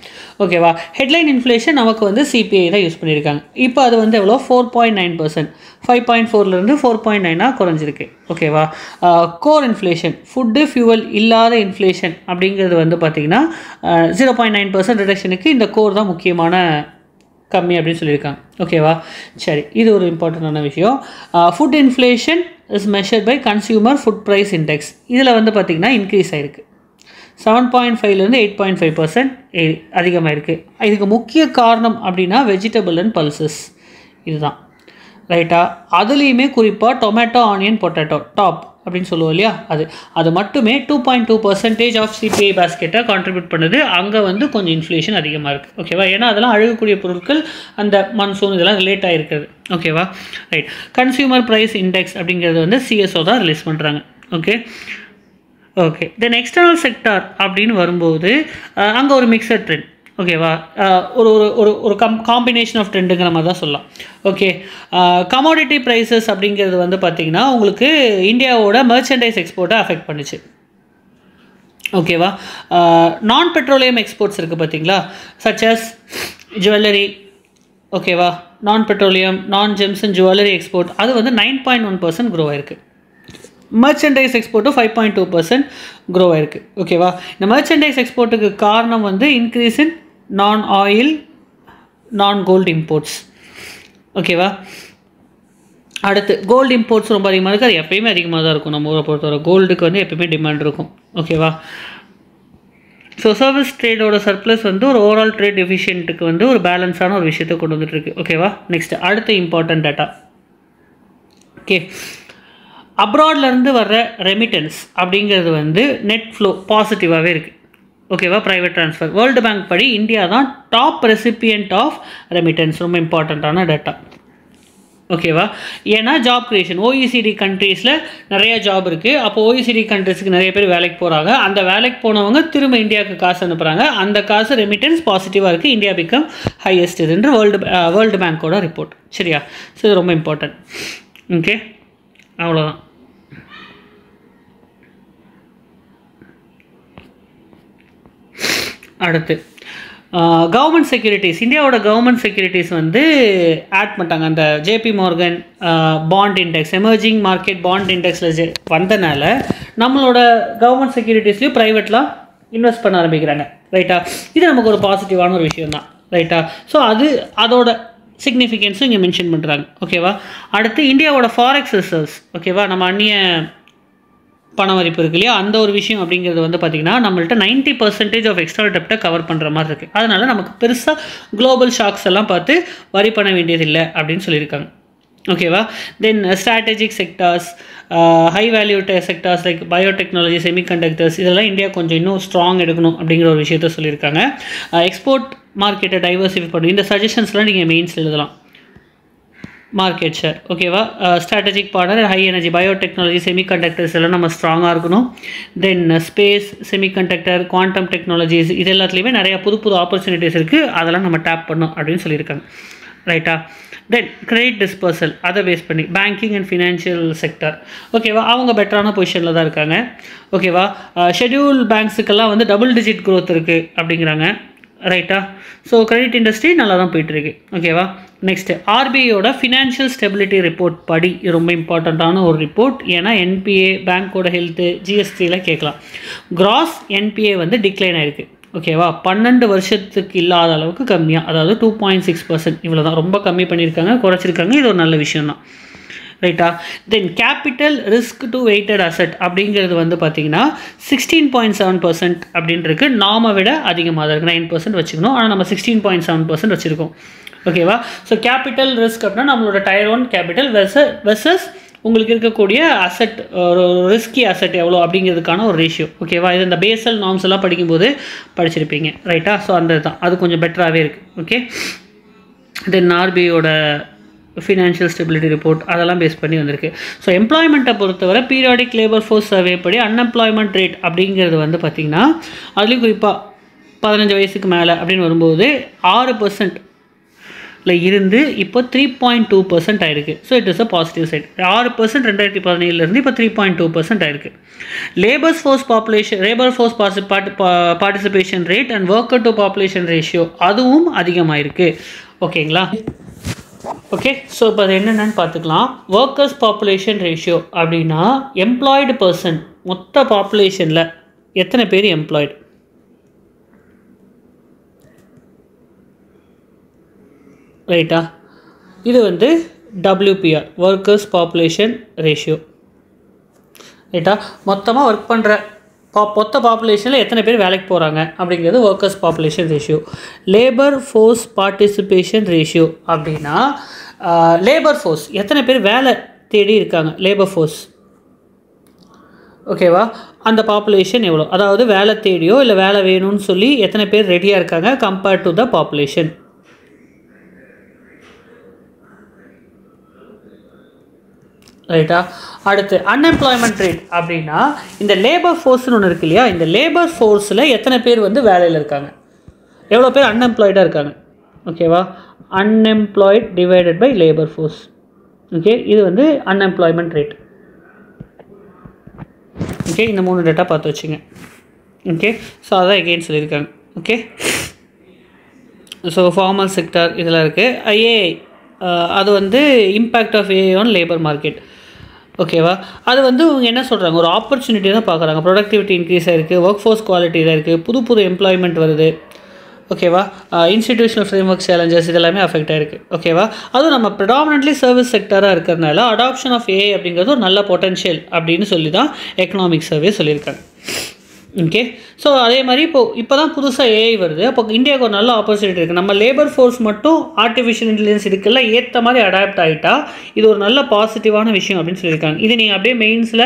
ஓகேவா? ஹெட்லைன் இன்ஃப்ளேஷன் நமக்கு வந்து சிபிஐ தான் யூஸ் பண்ணியிருக்காங்க. இப்போ அது வந்து எவ்வளோ? 4.9%, 5.4லேருந்து 4.9 குறைஞ்சிருக்கு. ஓகேவா? கோர் இன்ஃப்ளேஷன், ஃபுட்டு ஃபியூவல் இல்லாத இன்ஃப்ளேஷன் அப்படிங்கிறது வந்து பார்த்திங்கன்னா 0.9% ரிடக்ஷனுக்கு இந்த கோர் தான் முக்கியமான கம்மி அப்படின்னு சொல்லியிருக்காங்க. ஓகேவா? சரி, இது ஒரு இம்பார்ட்டண்டான விஷயம். Food inflation is measured by consumer food price index. இதில் வந்து பார்த்திங்கன்னா இன்க்ரீஸ் ஆகிருக்கு. 7.5லேருந்து 8.5% அதிகமாக இருக்குது. இதுக்கு முக்கிய காரணம் அப்படின்னா வெஜிடபிள் அண்ட் பல்சஸ் இதுதான். ரைட்டா? அதுலேயுமே குறிப்பாக டொமேட்டோ, ஆனியன், பொட்டேட்டோ டாப் அப்படின்னு சொல்லுவோம் இல்லையா, அது மட்டுமே 2.2% ஆஃப் சிபிஐ பேஸ்கெட்டை கான்ட்ரிபியூட் பண்ணுது. அங்கே வந்து கொஞ்சம் இன்ஃப்ளேஷன் அதிகமாக இருக்குது. ஓகேவா? ஏன்னா அதெல்லாம் அழுகக்கூடிய பொருட்கள், அந்த மன்சூன் இதெல்லாம் ரிலேட் ஆகிருக்குது. ஓகேவா? ரைட். கன்சியூமர் ப்ரைஸ் இண்டெக்ஸ் அப்படிங்கிறது வந்து சிஎஸ்ஓ தான் ரிலீஸ் பண்ணுறாங்க. Okay okay. Then external sector அப்படின்னு வரும்போது அங்கே ஒரு மிக்சட் ட்ரெண்ட். ஓகேவா? ஒரு ஒரு ஒரு காம்பினேஷன் ஆஃப் ட்ரெண்டுங்கிற மாதிரி தான் சொல்லலாம். ஓகே. கமோடிட்டி ப்ரைஸஸ் அப்படிங்கிறது வந்து பார்த்திங்கன்னா உங்களுக்கு இந்தியாவோட மெர்ச்சன்டைஸ் எக்ஸ்போர்ட்டை அஃபெக்ட் பண்ணுச்சு. ஓகேவா? நான் பெட்ரோலியம் எக்ஸ்போர்ட்ஸ் இருக்குது பார்த்தீங்களா, சச்சஸ் ஜுவல்லரி. ஓகேவா? நான் பெட்ரோலியம், நான் ஜெம்ஸ் அண்ட் ஜுவல்லரி எக்ஸ்போர்ட் அது வந்து 9.1% க்ரோ ஆயிருக்கு. மெர்ச்சன்டைஸ் எக்ஸ்போர்ட்டும் 5.2% க்ரோ ஆயிருக்கு. ஓகேவா? இந்த மெர்ச்சன்டைஸ் எக்ஸ்போர்ட்டுக்கு காரணம் வந்து இன்க்ரீஸ் இன் நான் ஆயில், நான் கோல்டு இம்போர்ட்ஸ். ஓகேவா? அடுத்து கோல்டு இம்போர்ட்ஸ் ரொம்ப அதிகமாக இருக்குது. அது எப்பயுமே அதிகமாக தான் இருக்கும். நம்ம ஊரை பொறுத்தவரை கோல்டுக்கு வந்து எப்பயுமே டிமாண்ட் இருக்கும். ஓகேவா? ஸோ சர்வீஸ் ட்ரேடோட சர்ப்ளஸ் வந்து ஒரு ஓவரால் ட்ரேட் எஃபிஷியன்ட்டுக்கு வந்து ஒரு பேலன்ஸான ஒரு விஷயத்தை கொண்டு வந்துட்டுருக்கு. ஓகேவா? நெக்ஸ்ட் அடுத்த இம்பார்ட்டன்ட் டேட்டா. ஓகே. அப்ராட்லேருந்து வர்ற ரெமிட்டன்ஸ் அப்படிங்கிறது வந்து நெட் ஃப்ளோ பாசிட்டிவாகவே இருக்குது. ஓகேவா? ப்ரைவேட் ட்ரான்ஸ்ஃபர் வேர்ல்டு பேங்க் படி இந்தியா தான் டாப் ரெசிபியன்ட் ஆஃப் ரெமிட்டன்ஸ். ரொம்ப இம்பார்ட்டண்ட்டான டேட்டா. ஓகேவா? ஏன்னா ஜாப் க்ரியேஷன் ஓஇசிடி கண்ட்ரீஸில் நிறையா ஜாப் இருக்குது. அப்போ ஓஇசிடி கண்ட்ரீஸுக்கு நிறைய பேர் வேலைக்கு போகிறாங்க. அந்த வேலைக்கு போனவங்க திரும்ப இந்தியாவுக்கு காசு அனுப்புகிறாங்க. அந்த காசு ரெமிட்டன்ஸ் பாசிட்டிவாக இருக்குது. இந்தியா பிகம் ஹையஸ்ட் இதுன்ற வேர்ல்டு பேங்க்கோட ரிப்போர்ட். சரியா? ஸோ இது ரொம்ப இம்பார்ட்டன்ட். ஓகே, அவ்வளோதான். அடுத்து கவர்மெண்ட் செக்யூரிட்டிஸ். இந்தியாவோட கவர்மெண்ட் செக்யூரிட்டிஸ் வந்து ஆட் பண்ணிட்டாங்க. அந்த JP Morgan bond index, emerging market bond இண்டெக்ஸில் வந்தனால நம்மளோட கவர்மெண்ட் செக்யூரிட்டிஸ்லையும் ப்ரைவேட்லாம் இன்வெஸ்ட் பண்ண ஆரம்பிக்கிறாங்க. ரைட்டா? இது நமக்கு ஒரு பாசிட்டிவான ஒரு விஷயம் தான். ரைட்டா? ஸோ அதோட சிக்னிஃபிகன்ஸும் இங்கே மென்ஷன் பண்ணுறாங்க. ஓகேவா? அடுத்து இந்தியாவோட ஃபாரெக்ஸ் ரிசர்வ்ஸ். ஓகேவா? நம்ம அந்நிய பண மதிப்பு இருக்கு இல்லையா, அந்த ஒரு விஷயம் அப்படிங்கிறது வந்து பார்த்திங்கன்னா நம்மள்ட்ட 90% ஆஃப் எக்ஸ்டர்னல் டெப்ட்டை கவர் பண்ணுற மாதிரி இருக்குது. அதனால் நமக்கு பெருசாக குளோபல் ஷாக்ஸ் எல்லாம் பார்த்து வரி பண்ண வேண்டியதில்லை அப்படின்னு சொல்லியிருக்காங்க. ஓகேவா? Then strategic sectors, high value sectors like biotechnology, semiconductors இதெல்லாம் இந்தியா கொஞ்சம் இன்னும் ஸ்ட்ராங் எடுக்கணும் அப்படிங்கிற ஒரு விஷயத்த சொல்லியிருக்காங்க. எக்ஸ்போர்ட் மார்க்கெட்டை டைவர்சிஃபை பண்ணணும். இந்த சஜஷன்ஸ்லாம் நீங்கள் மெயின்ஸில் எழுதலாம். மார்க்கெட் ஷேர் ஓகேவா. Strategic partner, high energy, biotechnology, semiconductors எல்லாம் நம்ம ஸ்ட்ராங்காக இருக்கணும். தென் ஸ்பேஸ், செமிகண்டக்டர், குவாண்டம் டெக்னாலஜிஸ் இது எல்லாத்துலேயுமே நிறையா புது புது ஆப்பர்ச்சுனிட்டிஸ் இருக்குது, அதெல்லாம் நம்ம டேப் பண்ணோம் அப்படின்னு சொல்லியிருக்காங்க. ரைட்டா. தென் கிரெடிட் டிஸ்பர்சல் அதை பேஸ் பண்ணி பேங்கிங் அண்ட் ஃபினான்ஷியல் செக்டர் ஓகேவா, அவங்க பெட்டரான பொசிஷனில் தான் இருக்காங்க. ஓகேவா. ஷெட்யூல் பேங்க்ஸுக்கெல்லாம் வந்து டபுள் டிஜிட் க்ரோத் இருக்குது அப்படிங்கிறாங்க. ரைட்டா. ஸோ கிரெடிட் இண்டஸ்ட்ரி நல்லா தான் போயிட்டுருக்கு. ஓகேவா. நெக்ஸ்ட்டு ஆர்பிஐயோட ஃபினான்ஷியல் ஸ்டெபிலிட்டி ரிப்போர்ட் படி, இது ரொம்ப இம்பார்ட்டண்ட்டான ஒரு ரிப்போர்ட். ஏன்னா என்பிஏ, பேங்க்கோட ஹெல்த்து, ஜிஎஸ்டியில் கேட்கலாம். கிராஸ் என்பிஏ வந்து டிக்ளைன் ஆகிருக்கு. ஓகேவா. 12 வருஷத்துக்கு இல்லாத அளவுக்கு கம்மியாக, அதாவது 2.6%, இவ்வளோ தான். ரொம்ப கம்மி பண்ணியிருக்காங்க, குறைச்சிருக்காங்க. இது ஒரு நல்ல விஷயம் தான். ரைட்டா. Then capital risk to weighted asset அப்படிங்கிறது வந்து பார்த்தீங்கன்னா 16.7% அப்படின்றது நாம விட அதிகமாக தான் இருக்குது. 9% வச்சுக்கணும், ஆனால் நம்ம 16.7% வச்சுருக்கோம். ஓகேவா. ஸோ கேபிட்டல் ரிஸ்க் அப்படின்னா நம்மளோட டயர் 1 கேபிட்டல் வெர்சஸ் உங்களுக்கு இருக்கக்கூடிய அசெட், ஒரு ரிஸ்கி அசெட் எவ்வளோ அப்படிங்கிறதுக்கான ஒரு ரேஷியோ. ஓகேவா. இது இந்த பேசல் நார்ம்ஸ் எல்லாம் படிக்கும்போது படிச்சிருப்பீங்க. ரைட்டா. ஸோ அந்த தான் அது கொஞ்சம் பெட்டராகவே இருக்குது. ஓகே. தென் ஆர்பிஐயோட ஃபினான்ஷியல் ஸ்டெபிலிட்டி ரிப்போர்ட் அதெல்லாம் பேஸ் பண்ணி வந்திருக்கு. ஸோ எம்ப்ளாய்மெண்ட்டை பொறுத்தவரை பீரியாடிக் லேபர் ஃபோர்ஸ் சர்வே படி அன்எம்ப்ளாய்மெண்ட் ரேட் அப்படிங்கிறது வந்து பார்த்திங்கன்னா அதுலேயும் குறிப்பாக 15 வயசுக்கு மேலே அப்படின்னு வரும்போது 6% இருந்து இப்போ 3.2% ஆயிருக்கு. So it is a positive side. 6% 2017 இப்போ 3.2% ஆயிருக்கு. Labour force participation rate and worker to population ratio அதுவும் அதிகமாயிருக்கு. ஓகேங்களா. ஓகே. ஸோ இப்போ அது என்னென்னு பார்த்துக்கலாம். ஒர்க்கர்ஸ் பாப்புலேஷன் ரேஷியோ அப்படின்னா எம்ப்ளாய்டு பர்சன், மொத்த பாப்புலேஷனில் எத்தனை பேர் எம்ப்ளாய்டு. ரைட்டா. இது வந்து WPR, ஒர்க்கர்ஸ் பாப்புலேஷன் ரேஷியோ. ரைட்டா. மொத்தமாக ஒர்க் பண்ணுற மொத்த பாப்புலேஷனில் எத்தனை பேர் வேலைக்கு போகிறாங்க அப்படிங்கிறது workers population ratio. Labour force participation ratio அப்படின்னா லேபர் ஃபோர்ஸ் எத்தனை பேர் வேலை தேடி இருக்காங்க, லேபர் ஃபோர்ஸ். ஓகேவா. அந்த பாப்புலேஷன் எவ்வளோ, அதாவது வேலை தேடியோ இல்லை வேலை வேணும்னு சொல்லி எத்தனை பேர் ரெடியாக இருக்காங்க கம்பேர்ட் டு த பாப்புலேஷன். ரைட்டா. அடுத்து அன்எம்ப்ளாய்மெண்ட் ரேட் அப்படின்னா இந்த லேபர் ஃபோர்ஸ்னு ஒன்று இருக்கு இல்லையா, இந்த லேபர் ஃபோர்ஸில் எத்தனை பேர் வந்து வேலையில் இருக்காங்க, எவ்வளோ பேர் அன்எம்ப்ளாய்டாக இருக்காங்க. ஓகேவா. Unemployed divided by labour force. Okay. இது வந்து அன்எம்ப்ளாய்மெண்ட் ரேட். ஓகே. இந்த 3 டேட்டா பார்த்து வச்சுங்க. ஓகே. ஸோ அதான் எகெயின் சொல்லியிருக்காங்க. ஓகே. ஸோ ஃபார்மல் செக்டர் இதெல்லாம் இருக்குது. ஏஐ அது வந்து impact of AI on labour market. ஓகேவா. அது வந்து அவங்க என்ன சொல்கிறாங்க, ஒரு ஆப்பர்ச்சுனிட்டி தான் பார்க்குறாங்க. ப்ரொடக்டிவிட்டி இன்க்ரீஸ் ஆகிருக்கு, ஒர்க் ஃபோர்ஸ் குவாலிட்டி இதாக இருக்குது, புது புது எம்ப்ளாய்மெண்ட் வருது. ஓகேவா. இன்ஸ்டிடியூஷனல் ஃப்ரேம் ஒர்க் சேலஞ்சஸ் இதெல்லாமே அஃபெக்ட் ஆகிருக்கு. ஓகேவா. அதுவும் நம்ம ப்ரிடாமினென்ட்லி சர்வீஸ் செக்டராக இருக்கிறதுனால அடாப்ஷன் ஆஃப் ஏஐ அப்படிங்கிறது ஒரு நல்ல பொட்டன்ஷியல் அப்படின்னு சொல்லி தான் எக்கனாமிக் சர்வே சொல்லியிருக்காங்க. ஓகே. ஸோ அதே மாதிரி இப்போ தான் புதுசாக ஏஐ வருது. அப்போ இந்தியாவுக்கு ஒரு நல்ல ஆப்பர்ச்சுனிட்டி இருக்குது. நம்ம லேபர் ஃபோர்ஸ் மட்டும் ஆர்டிஃபிஷியல் இன்டெலிஜென்ஸ் இதுக்கெல்லாம் ஏற்ற மாதிரி அடாப்ட் ஆகிட்டா இது ஒரு நல்ல பாசிட்டிவான விஷயம் அப்படின்னு சொல்லியிருக்காங்க. இது நீங்கள் அப்படியே மெயின்ஸில்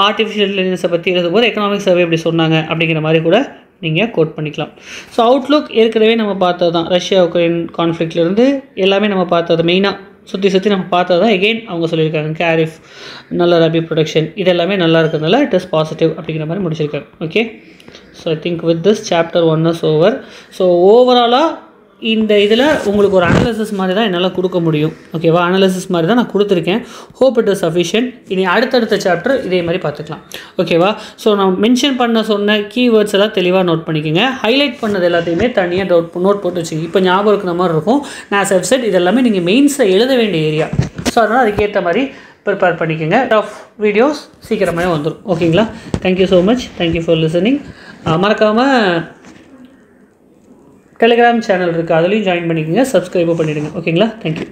ஆர்டிஃபிஷியல் இன்டெலிஜென்ஸை பற்றி எழுதும்போது எக்கனாமிக் சர்வே எப்படி சொன்னாங்க அப்படிங்கிற மாதிரி கூட நீங்கள் கோட் பண்ணிக்கலாம். ஸோ அவுட்லுக் ஏற்கனவே நம்ம பார்த்தது தான். ரஷ்யா உக்ரைன் கான்ஃப்ளிக்ட்லேருந்து எல்லாமே நம்ம பார்த்தது, மெயினாக சுற்றி நம்ம பார்த்தது தான். எகெயின் அவங்க சொல்லியிருக்காங்க கேரிஃப், நல்ல ரபி ப்ரொடக்ஷன் இது எல்லாமே நல்லா இருக்கிறதுனால இட் இஸ் பாசிட்டிவ் அப்படிங்கிற மாதிரி முடிச்சிருக்காங்க. Okay. So I think with this chapter 1 is over. So ஓவராலாக இந்த இதில் உங்களுக்கு ஒரு அனாலிசிஸ் மாதிரி தான் என்னால் கொடுக்க முடியும். ஓகேவா. அனாலிசிஸ் மாதிரி தான் நான் கொடுத்துருக்கேன். Hope it is sufficient. இனி அடுத்தடுத்த சாப்டர் இதே மாதிரி பார்த்துக்கலாம். ஓகேவா. ஸோ நான் மென்ஷன் பண்ண சொன்ன கீவேர்ட்ஸ் எல்லாம் தெளிவாக நோட் பண்ணிக்கோங்க. ஹைலைட் பண்ணது எல்லாத்தையுமே தனியாக நோட் போட்டு வச்சுக்கோங்க. இப்போ ஞாபகம் இருக்கிற மாதிரி இருக்கும். நான் வெப்சைட் இது எல்லாமே நீங்கள் மெயின்ஸில் எழுத வேண்டிய ஏரியா. ஸோ அதனால் அதுக்கேற்ற மாதிரி ப்ரிப்பேர் பண்ணிக்கோங்க. ஆஃப் வீடியோஸ் சீக்கிரமாகவே வந்துடும். ஓகேங்களா. Thank you so much. Thank you for listening. மறக்காமல் டெலிகிராம் சேனல் இருக்குது, அதுலேயும் ஜாயின் பண்ணிக்கோங்க, சப்ஸ்கிரைபும் பண்ணிவிடுங்க. ஓகேங்களா. தேங்க்யூ.